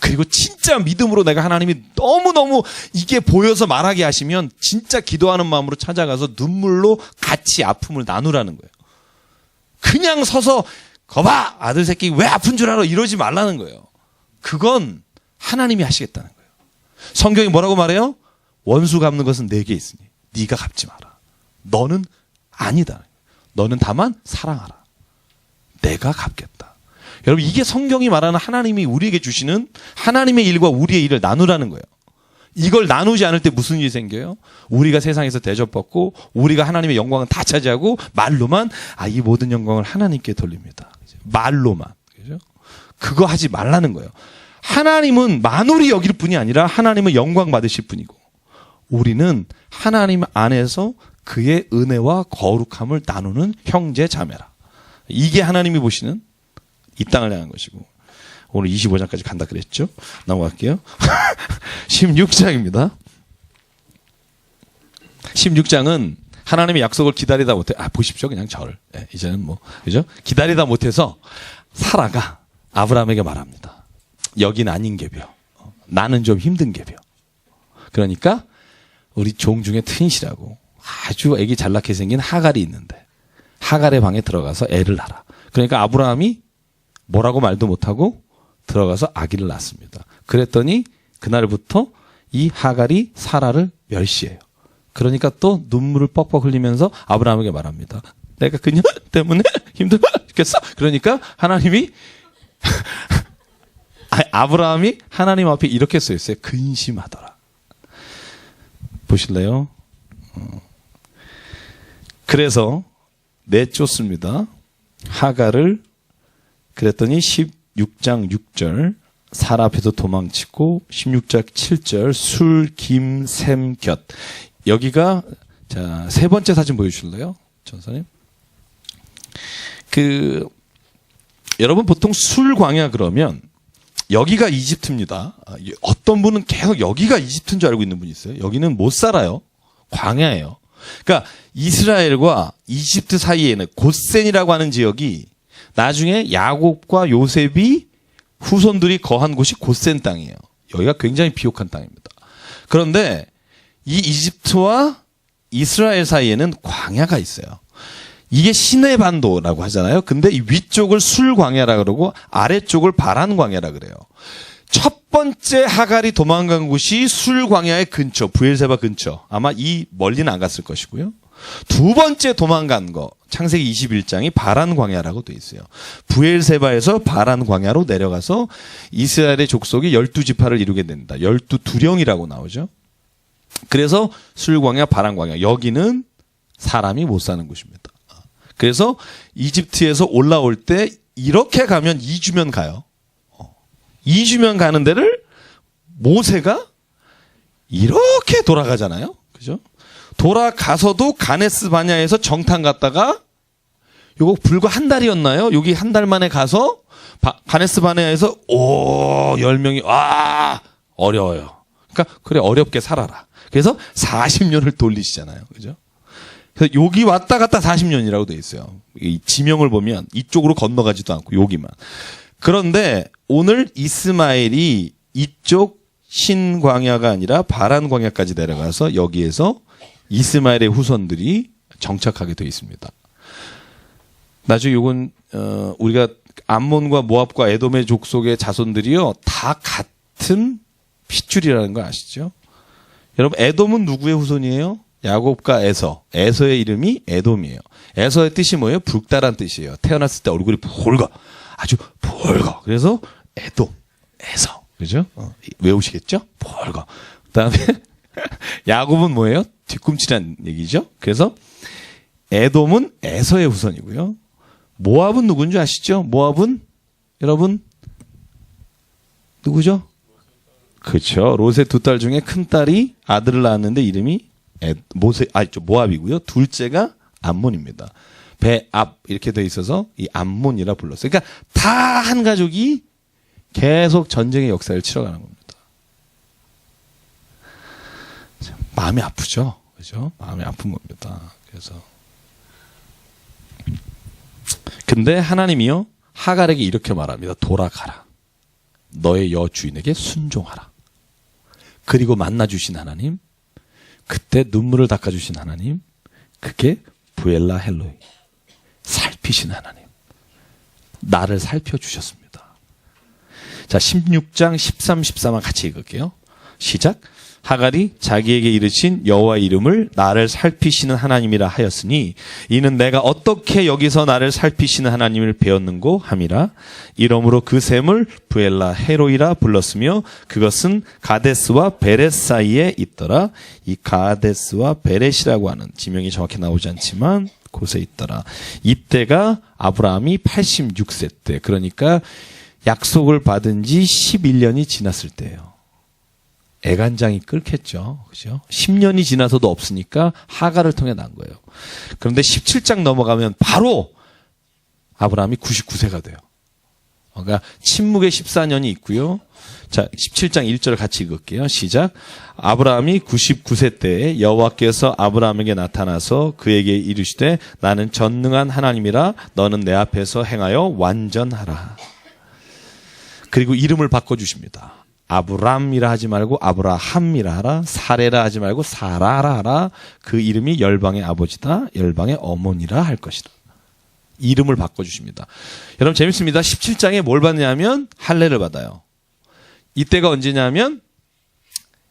그리고 진짜 믿음으로 내가 하나님이 너무너무 이게 보여서 말하게 하시면 진짜 기도하는 마음으로 찾아가서 눈물로 같이 아픔을 나누라는 거예요. 그냥 서서 거봐 아들 새끼 왜 아픈 줄 알아 이러지 말라는 거예요. 그건 하나님이 하시겠다는 거예요. 성경이 뭐라고 말해요? 원수 갚는 것은 내게 있으니 네가 갚지 마라. 너는 아니다. 너는 다만 사랑하라. 내가 갚겠다. 여러분 이게 성경이 말하는 하나님이 우리에게 주시는 하나님의 일과 우리의 일을 나누라는 거예요. 이걸 나누지 않을 때 무슨 일이 생겨요? 우리가 세상에서 대접받고 우리가 하나님의 영광은 다 차지하고 말로만 이 모든 영광을 하나님께 돌립니다. 말로만. 그죠? 그거 하지 말라는 거예요. 하나님은 만홀히 여길 뿐이 아니라 하나님은 영광 받으실 분이고 우리는 하나님 안에서 그의 은혜와 거룩함을 나누는 형제 자매라. 이게 하나님이 보시는 이 땅을 향한 것이고 오늘 25장까지 간다 그랬죠? 넘어갈게요. 16장입니다. 16장은 하나님의 약속을 기다리다 못해 보십시오 그냥 저를 이제는 그죠? 기다리다 못해서 사라가 아브라함에게 말합니다. 여긴 아닌 개벼. 나는 좀 힘든 개벼. 그러니까 우리 종 중에 튼실하고 아주 애기 잘나게 생긴 하갈이 있는데 하갈의 방에 들어가서 애를 낳아. 그러니까 아브라함이 뭐라고 말도 못하고 들어가서 아기를 낳습니다. 그랬더니 그날부터 이 하갈이 사라를 멸시해요. 그러니까 또 눈물을 뻑뻑 흘리면서 아브라함에게 말합니다. 내가 그녀 때문에 힘들어 죽겠어. 그러니까 하나님이 아브라함이 하나님 앞에 이렇게 써 있어요. 근심하더라. 보실래요? 그래서 내쫓습니다. 하갈을. 그랬더니 16장 6절 살 앞에서 도망치고 16장 7절 술, 김, 샘, 곁. 여기가 자, 세 번째 사진 보여주실래요? 전사님. 여러분 보통 술 광야 그러면 여기가 이집트입니다. 어떤 분은 계속 여기가 이집트인 줄 알고 있는 분이 있어요. 여기는 못 살아요. 광야예요. 그러니까 이스라엘과 이집트 사이에는 고센이라고 하는 지역이 나중에 야곱과 요셉이 후손들이 거한 곳이 고센 땅이에요. 여기가 굉장히 비옥한 땅입니다. 그런데 이 이집트와 이스라엘 사이에는 광야가 있어요. 이게 시내 반도라고 하잖아요. 근데 이 위쪽을 술 광야라 그러고 아래쪽을 바란 광야라 그래요. 첫 번째 하갈이 도망간 곳이 술 광야의 근처, 브엘세바 근처. 아마 이 멀리는 안 갔을 것이고요. 두 번째 도망간 거, 창세기 21장이 바란 광야라고 돼 있어요. 브엘세바에서 바란 광야로 내려가서 이스라엘의 족속이 12지파를 이루게 된다. 12두령이라고 나오죠. 그래서 술 광야, 바란 광야. 여기는 사람이 못 사는 곳입니다. 그래서 이집트에서 올라올 때 이렇게 가면 2주면 가요. 2주면 가는 데를 모세가 이렇게 돌아가잖아요. 그죠? 돌아가서도 가네스 바냐에서 정탐 갔다가 요거 불과 한 달이었나요? 여기 한 달 만에 가서 가네스 바냐에서 10명이 어려워요. 그러니까 그래 어렵게 살아라. 그래서 40년을 돌리시잖아요. 그죠? 그래서 여기 왔다 갔다 40년이라고 돼 있어요. 이 지명을 보면 이쪽으로 건너가지도 않고 여기만. 그런데 오늘 이스마엘이 이쪽 신광야가 아니라 바란 광야까지 내려가서 여기에서 이스마엘의 후손들이 정착하게 돼 있습니다. 나중에 요건 우리가 암몬과 모압과 에돔의 족속의 자손들이요 다 같은 핏줄이라는 거 아시죠? 여러분 에돔은 누구의 후손이에요? 야곱과 에서의 이름이 에돔이에요. 에서의 뜻이 뭐예요? 붉다란 뜻이에요. 태어났을 때 얼굴이 붉어. 아주 붉어. 그래서 에돔, 에서. 그죠? 외우시겠죠? 붉어. 그 다음에 야곱은 뭐예요? 뒤꿈치란 얘기죠. 그래서 에돔은 에서의 후손이고요. 모압은 누군지 아시죠? 모압은 여러분 누구죠? 그렇죠. 롯의 두 딸 중에 큰 딸이 아들을 낳았는데 이름이 모압이고요. 둘째가 암몬입니다. 배압 이렇게 돼 있어서 이 암몬이라 불렀어요. 그러니까 다 한 가족이 계속 전쟁의 역사를 치러가는 겁니다. 마음이 아프죠, 그죠? 마음이 아픈 겁니다. 그래서 근데 하나님이요 하갈에게 이렇게 말합니다. 돌아가라. 너의 여주인에게 순종하라. 그리고 만나주신 하나님, 그때 눈물을 닦아주신 하나님, 그게 부엘라 헬로이, 살피신 하나님, 나를 살펴주셨습니다. 자, 16장 13, 14만 같이 읽을게요. 시작. 하갈이 자기에게 이르신 여호와의 이름을 나를 살피시는 하나님이라 하였으니 이는 내가 어떻게 여기서 나를 살피시는 하나님을 배웠는고 함이라. 이러므로 그 샘을 부엘라 헤로이라 불렀으며 그것은 가데스와 베렛 사이에 있더라. 이 가데스와 베렛이라고 하는 지명이 정확히 나오지 않지만 곳에 있더라. 이때가 아브라함이 86세 때, 그러니까 약속을 받은 지 11년이 지났을 때예요. 애간장이 끓겠죠. 그죠? 10년이 지나서도 없으니까 하갈을 통해 난 거예요. 그런데 17장 넘어가면 바로 아브라함이 99세가 돼요. 그러니까 침묵의 14년이 있고요. 자, 17장 1절 같이 읽을게요. 시작. 아브라함이 99세 때에 여호와께서 아브라함에게 나타나서 그에게 이르시되 나는 전능한 하나님이라 너는 내 앞에서 행하여 완전하라. 그리고 이름을 바꿔주십니다. 아브람이라 하지 말고 아브라함이라 하라. 사레라 하지 말고 사라라 하라. 그 이름이 열방의 아버지다. 열방의 어머니라 할 것이다. 이름을 바꿔주십니다. 여러분 재밌습니다. 17장에 뭘 받냐면 할례를 받아요. 이때가 언제냐면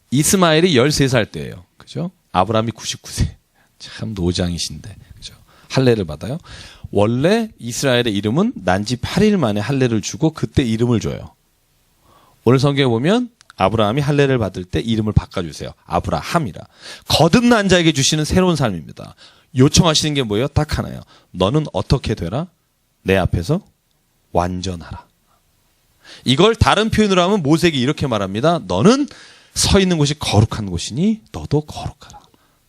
이스마엘이 13살 때예요. 그죠? 아브라함이 99세. 참 노장이신데. 그죠? 할례를 받아요. 원래 이스라엘의 이름은 난지 8일 만에 할례를 주고 그때 이름을 줘요. 오늘 성경에 보면 아브라함이 할례를 받을 때 이름을 바꿔주세요. 아브라함이라. 거듭난 자에게 주시는 새로운 삶입니다. 요청하시는 게 뭐예요? 딱 하나예요. 너는 어떻게 되라? 내 앞에서 완전하라. 이걸 다른 표현으로 하면 모세에게 이렇게 말합니다. 너는 서 있는 곳이 거룩한 곳이니 너도 거룩하라.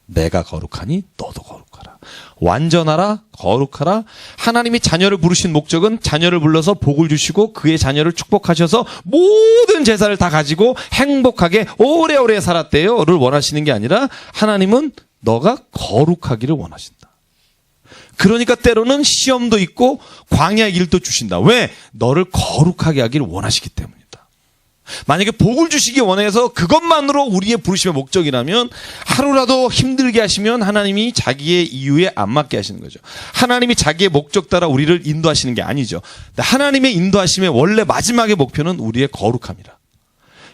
내가 거룩하니 너도 거룩하라. 완전하라, 거룩하라. 하나님이 자녀를 부르신 목적은 자녀를 불러서 복을 주시고 그의 자녀를 축복하셔서 모든 재산을 다 가지고 행복하게 오래오래 살았대요를 원하시는 게 아니라 하나님은 너가 거룩하기를 원하신다. 그러니까 때로는 시험도 있고 광야의 길도 주신다. 왜? 너를 거룩하게 하기를 원하시기 때문이다. 만약에 복을 주시기 원해서 그것만으로 우리의 부르심의 목적이라면 하루라도 힘들게 하시면 하나님이 자기의 이유에 안 맞게 하시는 거죠. 하나님이 자기의 목적 따라 우리를 인도하시는 게 아니죠. 하나님의 인도하심의 원래 마지막의 목표는 우리의 거룩함이라.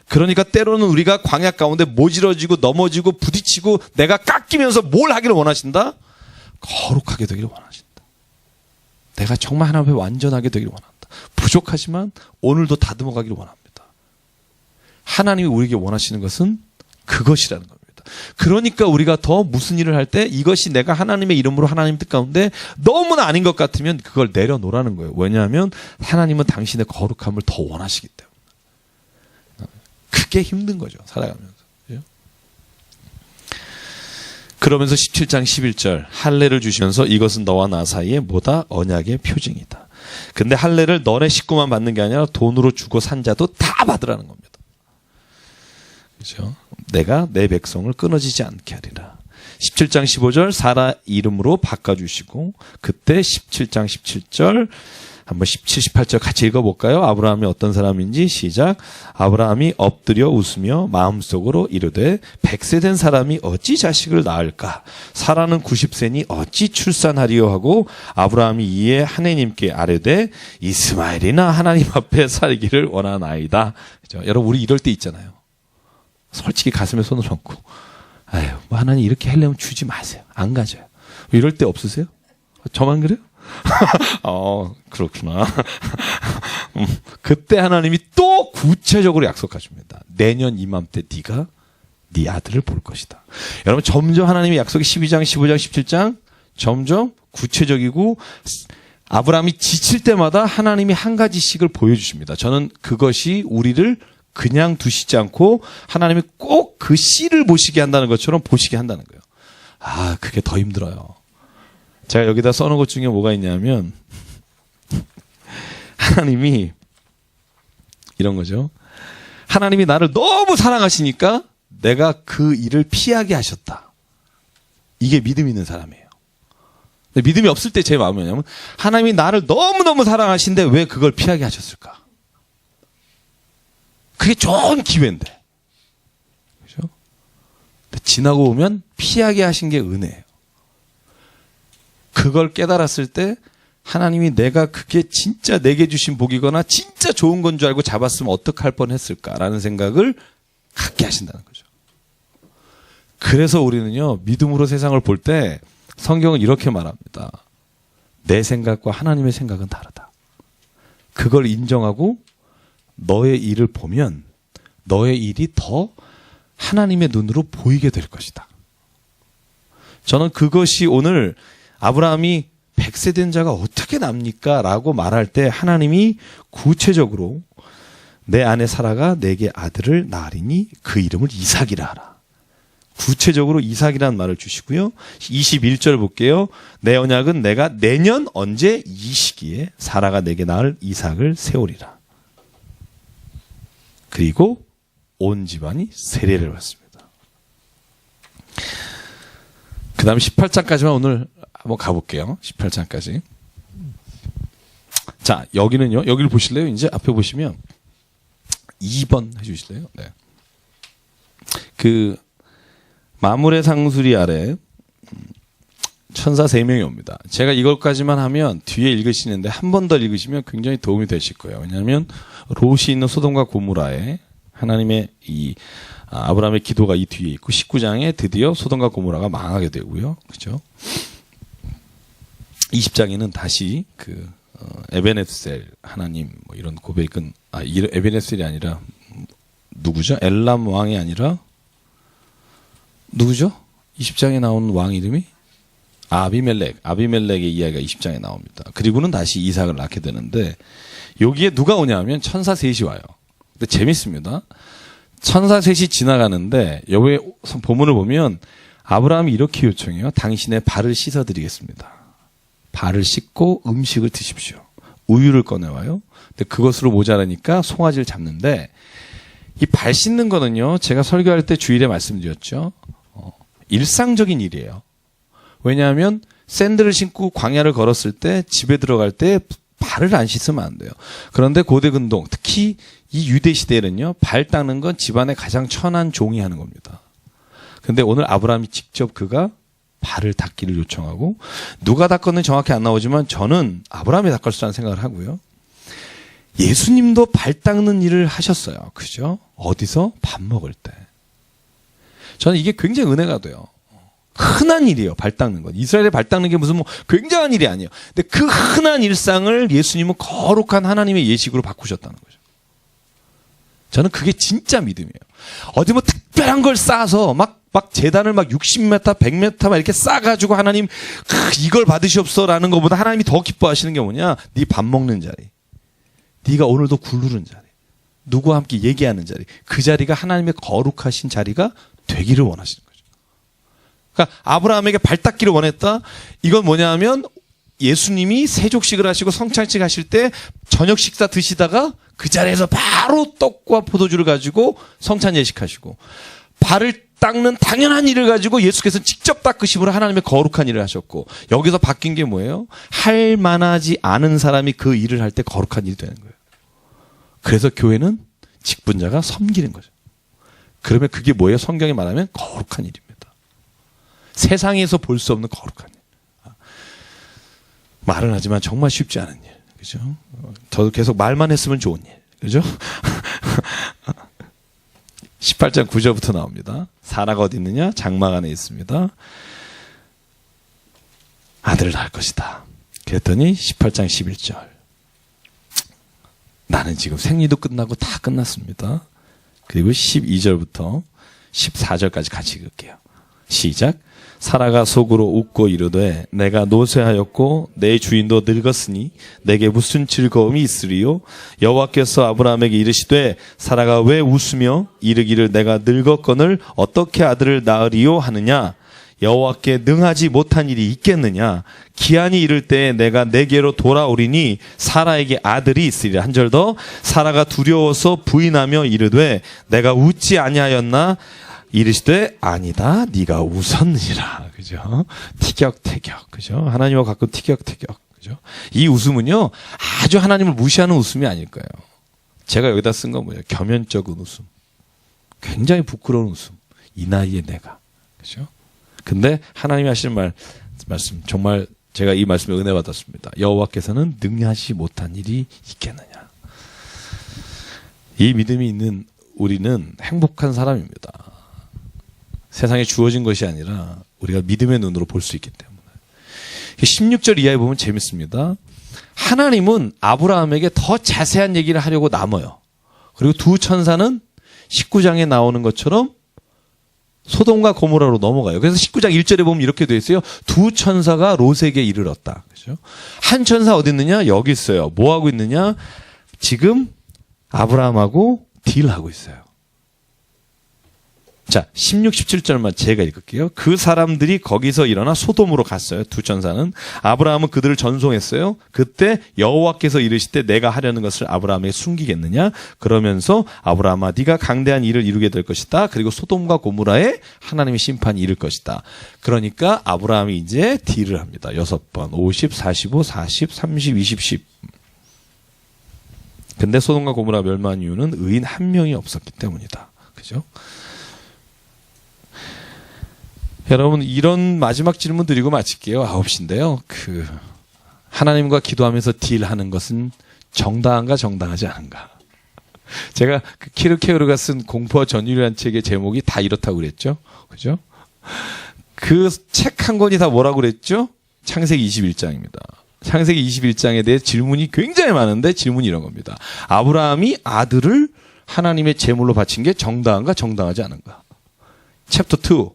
그러니까 때로는 우리가 광야 가운데 모질어지고 넘어지고 부딪히고 내가 깎이면서 뭘 하기를 원하신다? 거룩하게 되기를 원하신다. 내가 정말 하나님 앞에 완전하게 되기를 원한다. 부족하지만 오늘도 다듬어 가기를 원합니다. 하나님이 우리에게 원하시는 것은 그것이라는 겁니다. 그러니까 우리가 더 무슨 일을 할 때 이것이 내가 하나님의 이름으로 하나님 뜻 가운데 너무나 아닌 것 같으면 그걸 내려놓으라는 거예요. 왜냐하면 하나님은 당신의 거룩함을 더 원하시기 때문에. 그게 힘든 거죠. 살아가면서. 그러면서 17장 11절 할례를 주시면서 이것은 너와 나 사이에 뭐다? 언약의 표징이다. 근데 할례를 너네 식구만 받는 게 아니라 돈으로 주고 산 자도 다 받으라는 겁니다. 그렇죠? 내가 내 백성을 끊어지지 않게 하리라. 17장 15절 사라 이름으로 바꿔주시고 그때 17장 17절 한번 17, 18절 같이 읽어볼까요? 아브라함이 어떤 사람인지 시작. 아브라함이 엎드려 웃으며 마음속으로 이르되 100세 된 사람이 어찌 자식을 낳을까? 사라는 90세니 어찌 출산하리요 하고 아브라함이 이에 하나님께 아뢰되 이스마엘이나 하나님 앞에 살기를 원하나이다. 그렇죠? 여러분 우리 이럴 때 있잖아요. 솔직히 가슴에 손을 얹고 아유 뭐 하나님 이렇게 하려면 주지 마세요. 안 가져요. 이럴 때 없으세요? 저만 그래요? 그렇구나. 그때 하나님이 또 구체적으로 약속하십니다. 내년 이맘때 네가 네 아들을 볼 것이다. 여러분 점점 하나님의 약속이 12장, 15장, 17장 점점 구체적이고 아브라함이 지칠 때마다 하나님이 한 가지씩을 보여주십니다. 저는 그것이 우리를 그냥 두시지 않고 하나님이 꼭 그 씨를 보시게 한다는 것처럼 보시게 한다는 거예요. 아, 그게 더 힘들어요. 제가 여기다 써놓은 것 중에 뭐가 있냐면 하나님이 이런 거죠. 하나님이 나를 너무 사랑하시니까 내가 그 일을 피하게 하셨다. 이게 믿음 있는 사람이에요. 근데 믿음이 없을 때 제 마음이 뭐냐면 하나님이 나를 너무너무 사랑하신데 왜 그걸 피하게 하셨을까? 그게 좋은 기회인데. 그죠? 지나고 보면 피하게 하신 게 은혜예요. 그걸 깨달았을 때 하나님이 내가 그게 진짜 내게 주신 복이거나 진짜 좋은 건 줄 알고 잡았으면 어떡할 뻔했을까라는 생각을 갖게 하신다는 거죠. 그래서 우리는요 믿음으로 세상을 볼 때 성경은 이렇게 말합니다. 내 생각과 하나님의 생각은 다르다. 그걸 인정하고 너의 일을 보면 너의 일이 더 하나님의 눈으로 보이게 될 것이다. 저는 그것이 오늘 아브라함이 100세 된 자가 어떻게 납니까? 라고 말할 때 하나님이 구체적으로 내 아내 사라가 내게 아들을 낳으리니 그 이름을 이삭이라 하라. 구체적으로 이삭이라는 말을 주시고요. 21절 볼게요. 내 언약은 내가 내년 언제 이 시기에 사라가 내게 낳을 이삭을 세우리라. 그리고 온 집안이 세례를 받습니다. 그 다음 18장까지만 오늘 한번 가볼게요. 18장까지. 자, 여기는요. 여기를 보실래요? 이제 앞에 보시면 2번 해주실래요? 네. 그 마물의 상수리 아래 천사 3명이 옵니다. 제가 이것까지만 하면 뒤에 읽으시는데 한 번 더 읽으시면 굉장히 도움이 되실 거예요. 왜냐하면 롯이 있는 소돔과 고모라에 하나님의 이 아브라함의 기도가 이 뒤에 있고 19장에 드디어 소돔과 고모라가 망하게 되고요. 그렇죠? 20장에는 다시 그 에베네셀 하나님 뭐 이런 고백은 에베네셀이 아니라 누구죠? 엘람 왕이 아니라 누구죠? 20장에 나오는 왕 이름이 아비멜렉의 이야기가 20장에 나옵니다. 그리고는 다시 이삭을 낳게 되는데 여기에 누가 오냐면 천사 셋이 와요. 근데 재밌습니다. 천사 셋이 지나가는데 여기 본문을 보면 아브라함이 이렇게 요청해요. 당신의 발을 씻어드리겠습니다. 발을 씻고 음식을 드십시오. 우유를 꺼내와요. 근데 그것으로 모자라니까 송아지를 잡는데 이 발 씻는 거는요. 제가 설교할 때 주일에 말씀드렸죠. 일상적인 일이에요. 왜냐하면 샌들을 신고 광야를 걸었을 때 집에 들어갈 때 발을 안 씻으면 안 돼요. 그런데 고대 근동, 특히 이 유대 시대에는요. 발 닦는 건 집안의 가장 천한 종이 하는 겁니다. 근데 오늘 아브라함이 직접 그가 발을 닦기를 요청하고 누가 닦았는지 정확히 안 나오지만 저는 아브라함이 닦았을 생각을 하고요. 예수님도 발 닦는 일을 하셨어요. 그죠? 어디서? 밥 먹을 때. 저는 이게 굉장히 은혜가 돼요. 흔한 일이에요. 발 닦는 건. 이스라엘의 발 닦는 게 무슨 뭐 굉장한 일이 아니에요. 근데 그 흔한 일상을 예수님은 거룩한 하나님의 예식으로 바꾸셨다는 거죠. 저는 그게 진짜 믿음이에요. 어디 뭐 특별한 걸 쌓아서 막 재단을 막 60m, 100m 막 이렇게 쌓아가지고 하나님 이걸 받으시옵소라는 것보다 하나님이 더 기뻐하시는 게 뭐냐? 네 밥 먹는 자리. 네가 오늘도 굴르는 자리. 누구와 함께 얘기하는 자리. 그 자리가 하나님의 거룩하신 자리가 되기를 원하시는 거죠. 그러니까 아브라함에게 발 닦기를 원했다. 이건 뭐냐 하면 예수님이 세족식을 하시고 성찬식 하실 때 저녁 식사 드시다가 그 자리에서 바로 떡과 포도주를 가지고 성찬 예식하시고 발을 닦는 당연한 일을 가지고 예수께서 직접 닦으심으로 하나님의 거룩한 일을 하셨고 여기서 바뀐 게 뭐예요? 할 만하지 않은 사람이 그 일을 할 때 거룩한 일이 되는 거예요. 그래서 교회는 직분자가 섬기는 거죠. 그러면 그게 뭐예요? 성경에 말하면 거룩한 일입니다. 세상에서 볼 수 없는 거룩한 일. 말은 하지만 정말 쉽지 않은 일. 그죠? 저도 계속 말만 했으면 좋은 일. 그죠? 18장 9절부터 나옵니다. 사라가 어디 있느냐? 장막 안에 있습니다. 아들을 낳을 것이다. 그랬더니 18장 11절. 나는 지금 생리도 끝나고 다 끝났습니다. 그리고 12절부터 14절까지 같이 읽을게요. 시작. 사라가 속으로 웃고 이르되 내가 노쇠하였고 내 주인도 늙었으니 내게 무슨 즐거움이 있으리요? 여호와께서 아브라함에게 이르시되 사라가 왜 웃으며 이르기를 내가 늙었거늘 어떻게 아들을 낳으리요 하느냐? 여호와께 능하지 못한 일이 있겠느냐? 기한이 이를 때에 내가 내게로 돌아오리니 사라에게 아들이 있으리라. 한 절 더. 사라가 두려워서 부인하며 이르되 내가 웃지 아니하였나? 이르시되 아니다 네가 웃었느니라. 그죠? 티격태격. 그죠? 하나님과 가끔 티격태격. 그죠? 이 웃음은요 아주 하나님을 무시하는 웃음이 아닐 거예요. 제가 여기다 쓴 건 뭐예요? 겸연쩍은 웃음. 굉장히 부끄러운 웃음. 이 나이에 내가. 그죠? 근데 하나님이 하시는 말씀 정말 제가 이 말씀에 은혜 받았습니다. 여호와께서는 능하시 못한 일이 있겠느냐. 이 믿음이 있는 우리는 행복한 사람입니다. 세상에 주어진 것이 아니라 우리가 믿음의 눈으로 볼 수 있기 때문에. 16절 이하에 보면 재밌습니다. 하나님은 아브라함에게 더 자세한 얘기를 하려고 남아요. 그리고 두 천사는 19장에 나오는 것처럼 소돔과 고모라로 넘어가요. 그래서 19장 1절에 보면 이렇게 되어 있어요. 두 천사가 롯에게 이르렀다. 그죠? 한 천사 어디 있느냐? 여기 있어요. 뭐 하고 있느냐? 지금 아브라함하고 딜하고 있어요. 자, 16, 17절만 제가 읽을게요. 그 사람들이 거기서 일어나 소돔으로 갔어요. 두 천사는. 아브라함은 그들을 전송했어요. 그때 여호와께서 이르시되 내가 하려는 것을 아브라함에게 숨기겠느냐? 그러면서 아브라함아 네가 강대한 일을 이루게 될 것이다. 그리고 소돔과 고모라에 하나님의 심판이 이를 것이다. 그러니까 아브라함이 이제 딜을 합니다. 6번. 50, 45, 40, 30, 20, 10. 근데 소돔과 고모라 멸망한 이유는 의인 한 명이 없었기 때문이다. 그죠? 여러분 이런 마지막 질문 드리고 마칠게요. 9시인데요. 하나님과 기도하면서 딜하는 것은 정당한가 정당하지 않은가? 제가 키르케르가 쓴 공포와 전율이라는 책의 제목이 다 이렇다고 그랬죠. 그죠? 그 책 한 권이 다 뭐라고 그랬죠? 창세기 21장입니다. 창세기 21장에 대해 질문이 굉장히 많은데 질문이 이런 겁니다. 아브라함이 아들을 하나님의 제물로 바친 게 정당한가 정당하지 않은가? 챕터 2.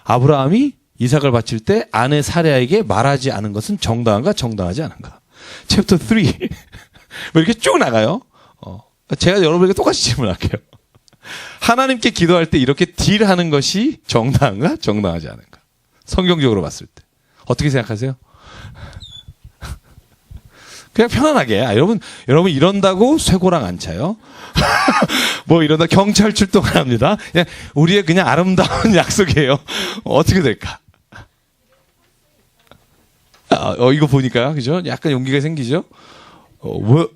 아브라함이 이삭을 바칠 때 아내 사레에게 말하지 않은 것은 정당한가 정당하지 않은가. 챕터 3. 뭐 이렇게 쭉 나가요. 제가 여러분에게 똑같이 질문할게요. 하나님께 기도할 때 이렇게 딜하는 것이 정당한가 정당하지 않은가. 성경적으로 봤을 때 어떻게 생각하세요? 그냥 편안하게. 여러분 이런다고 쇠고랑 안 차요. 뭐 이러다 경찰 출동을 합니다. 그냥 우리의 그냥 아름다운 약속이에요. 어떻게 될까? 이거 보니까요, 그죠? 약간 용기가 생기죠? 뭐,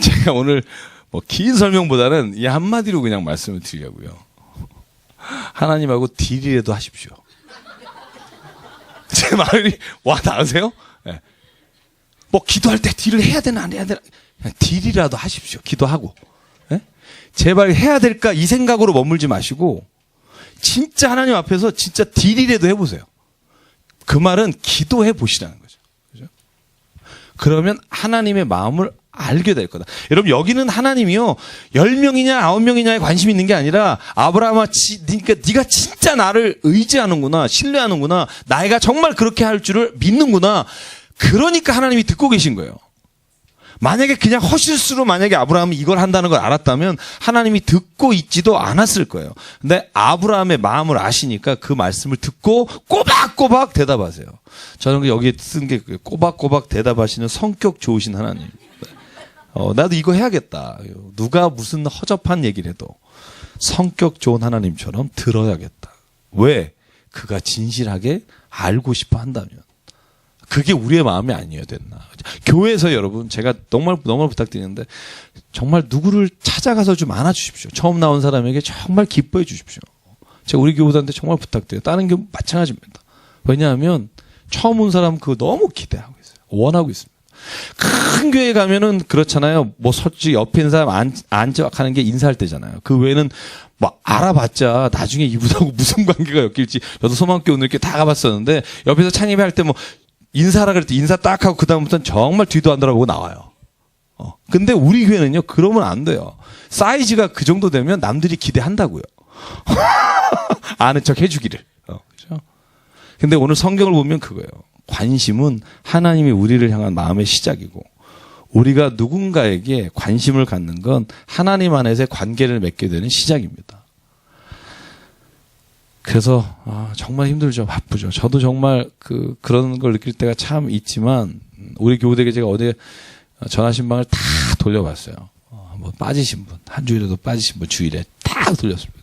제가 오늘 뭐 긴 설명보다는 이 한마디로 그냥 말씀을 드리려고요. 하나님하고 딜이라도 하십시오. 제 말이 와 닿으세요? 네. 뭐 기도할 때 딜을 해야 되나 안 해야 되나 그냥 딜이라도 하십시오. 기도하고. 네? 제발 해야 될까 이 생각으로 머물지 마시고 진짜 하나님 앞에서 진짜 딜이라도 해보세요. 그 말은 기도해 보시라는 거죠. 그죠? 그러면 하나님의 마음을 알게 될 거다. 여러분 여기는 하나님이요 10명이냐 9명이냐에 관심이 있는 게 아니라 아브라함아 그러니까 네가 진짜 나를 의지하는구나 신뢰하는구나 내가 정말 그렇게 할 줄을 믿는구나. 그러니까 하나님이 듣고 계신 거예요. 만약에 그냥 허실수로 만약에 아브라함이 이걸 한다는 걸 알았다면 하나님이 듣고 있지도 않았을 거예요. 근데 아브라함의 마음을 아시니까 그 말씀을 듣고 꼬박꼬박 대답하세요. 저는 여기에 쓴 게 꼬박꼬박 대답하시는 성격 좋으신 하나님. 나도 이거 해야겠다. 누가 무슨 허접한 얘기를 해도 성격 좋은 하나님처럼 들어야겠다. 왜? 그가 진실하게 알고 싶어 한다면. 그게 우리의 마음이 아니어야 됐나. 교회에서 여러분 제가 정말 부탁드리는데 정말 누구를 찾아가서 좀 안아주십시오. 처음 나온 사람에게 정말 기뻐해 주십시오. 제가 우리 교우들한테 정말 부탁드려요. 다른 교회 마찬가지입니다. 왜냐하면 처음 온 사람 그거 너무 기대하고 있어요. 원하고 있습니다. 큰 교회 가면은 그렇잖아요. 뭐 솔직히 옆에 있는 사람 앉아가는 게 인사할 때잖아요. 그 외에는 뭐 알아봤자 나중에 이분하고 무슨 관계가 엮일지. 저도 소망교회 오늘 이렇게 다 가봤었는데 옆에서 창립할 때 뭐 인사하라 그럴 때 인사 딱 하고 그다음부터는 정말 뒤도 안 돌아보고 나와요. 근데 우리 교회는요, 그러면 안 돼요. 사이즈가 그 정도 되면 남들이 기대한다고요. 아는 척 해주기를. 그죠? 근데 오늘 성경을 보면 그거예요. 관심은 하나님이 우리를 향한 마음의 시작이고, 우리가 누군가에게 관심을 갖는 건 하나님 안에서의 관계를 맺게 되는 시작입니다. 그래서 정말 힘들죠. 바쁘죠. 저도 정말 그런 걸 느낄 때가 참 있지만 우리 교우들에게 제가 어제 전화신방을 다 돌려봤어요. 뭐 빠지신 분, 한 주일에도 빠지신 분 주일에 다 돌렸습니다.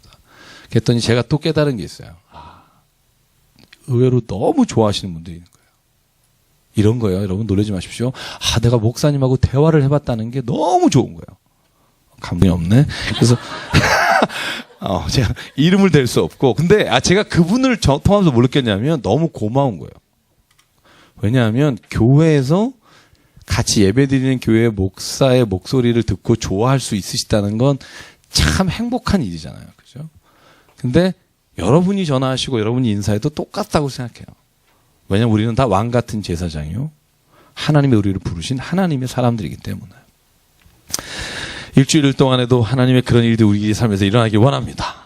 그랬더니 제가 또 깨달은 게 있어요. 의외로 너무 좋아하시는 분들이 있는 거예요. 이런 거예요. 여러분 놀라지 마십시오. 내가 목사님하고 대화를 해봤다는 게 너무 좋은 거예요. 감동이 없네. 그래서 제가 이름을 댈 수 없고, 근데 제가 그분을 통하면서 뭘 느꼈냐면 너무 고마운 거예요. 왜냐하면 교회에서 같이 예배드리는 교회의 목사의 목소리를 듣고 좋아할 수 있으시다는 건 참 행복한 일이잖아요. 그죠? 근데 여러분이 전화하시고 여러분이 인사해도 똑같다고 생각해요. 왜냐하면 우리는 다 왕 같은 제사장이요, 하나님의 우리를 부르신 하나님의 사람들이기 때문에. 일주일 동안에도 하나님의 그런 일들이 우리 삶에서 일어나길 원합니다.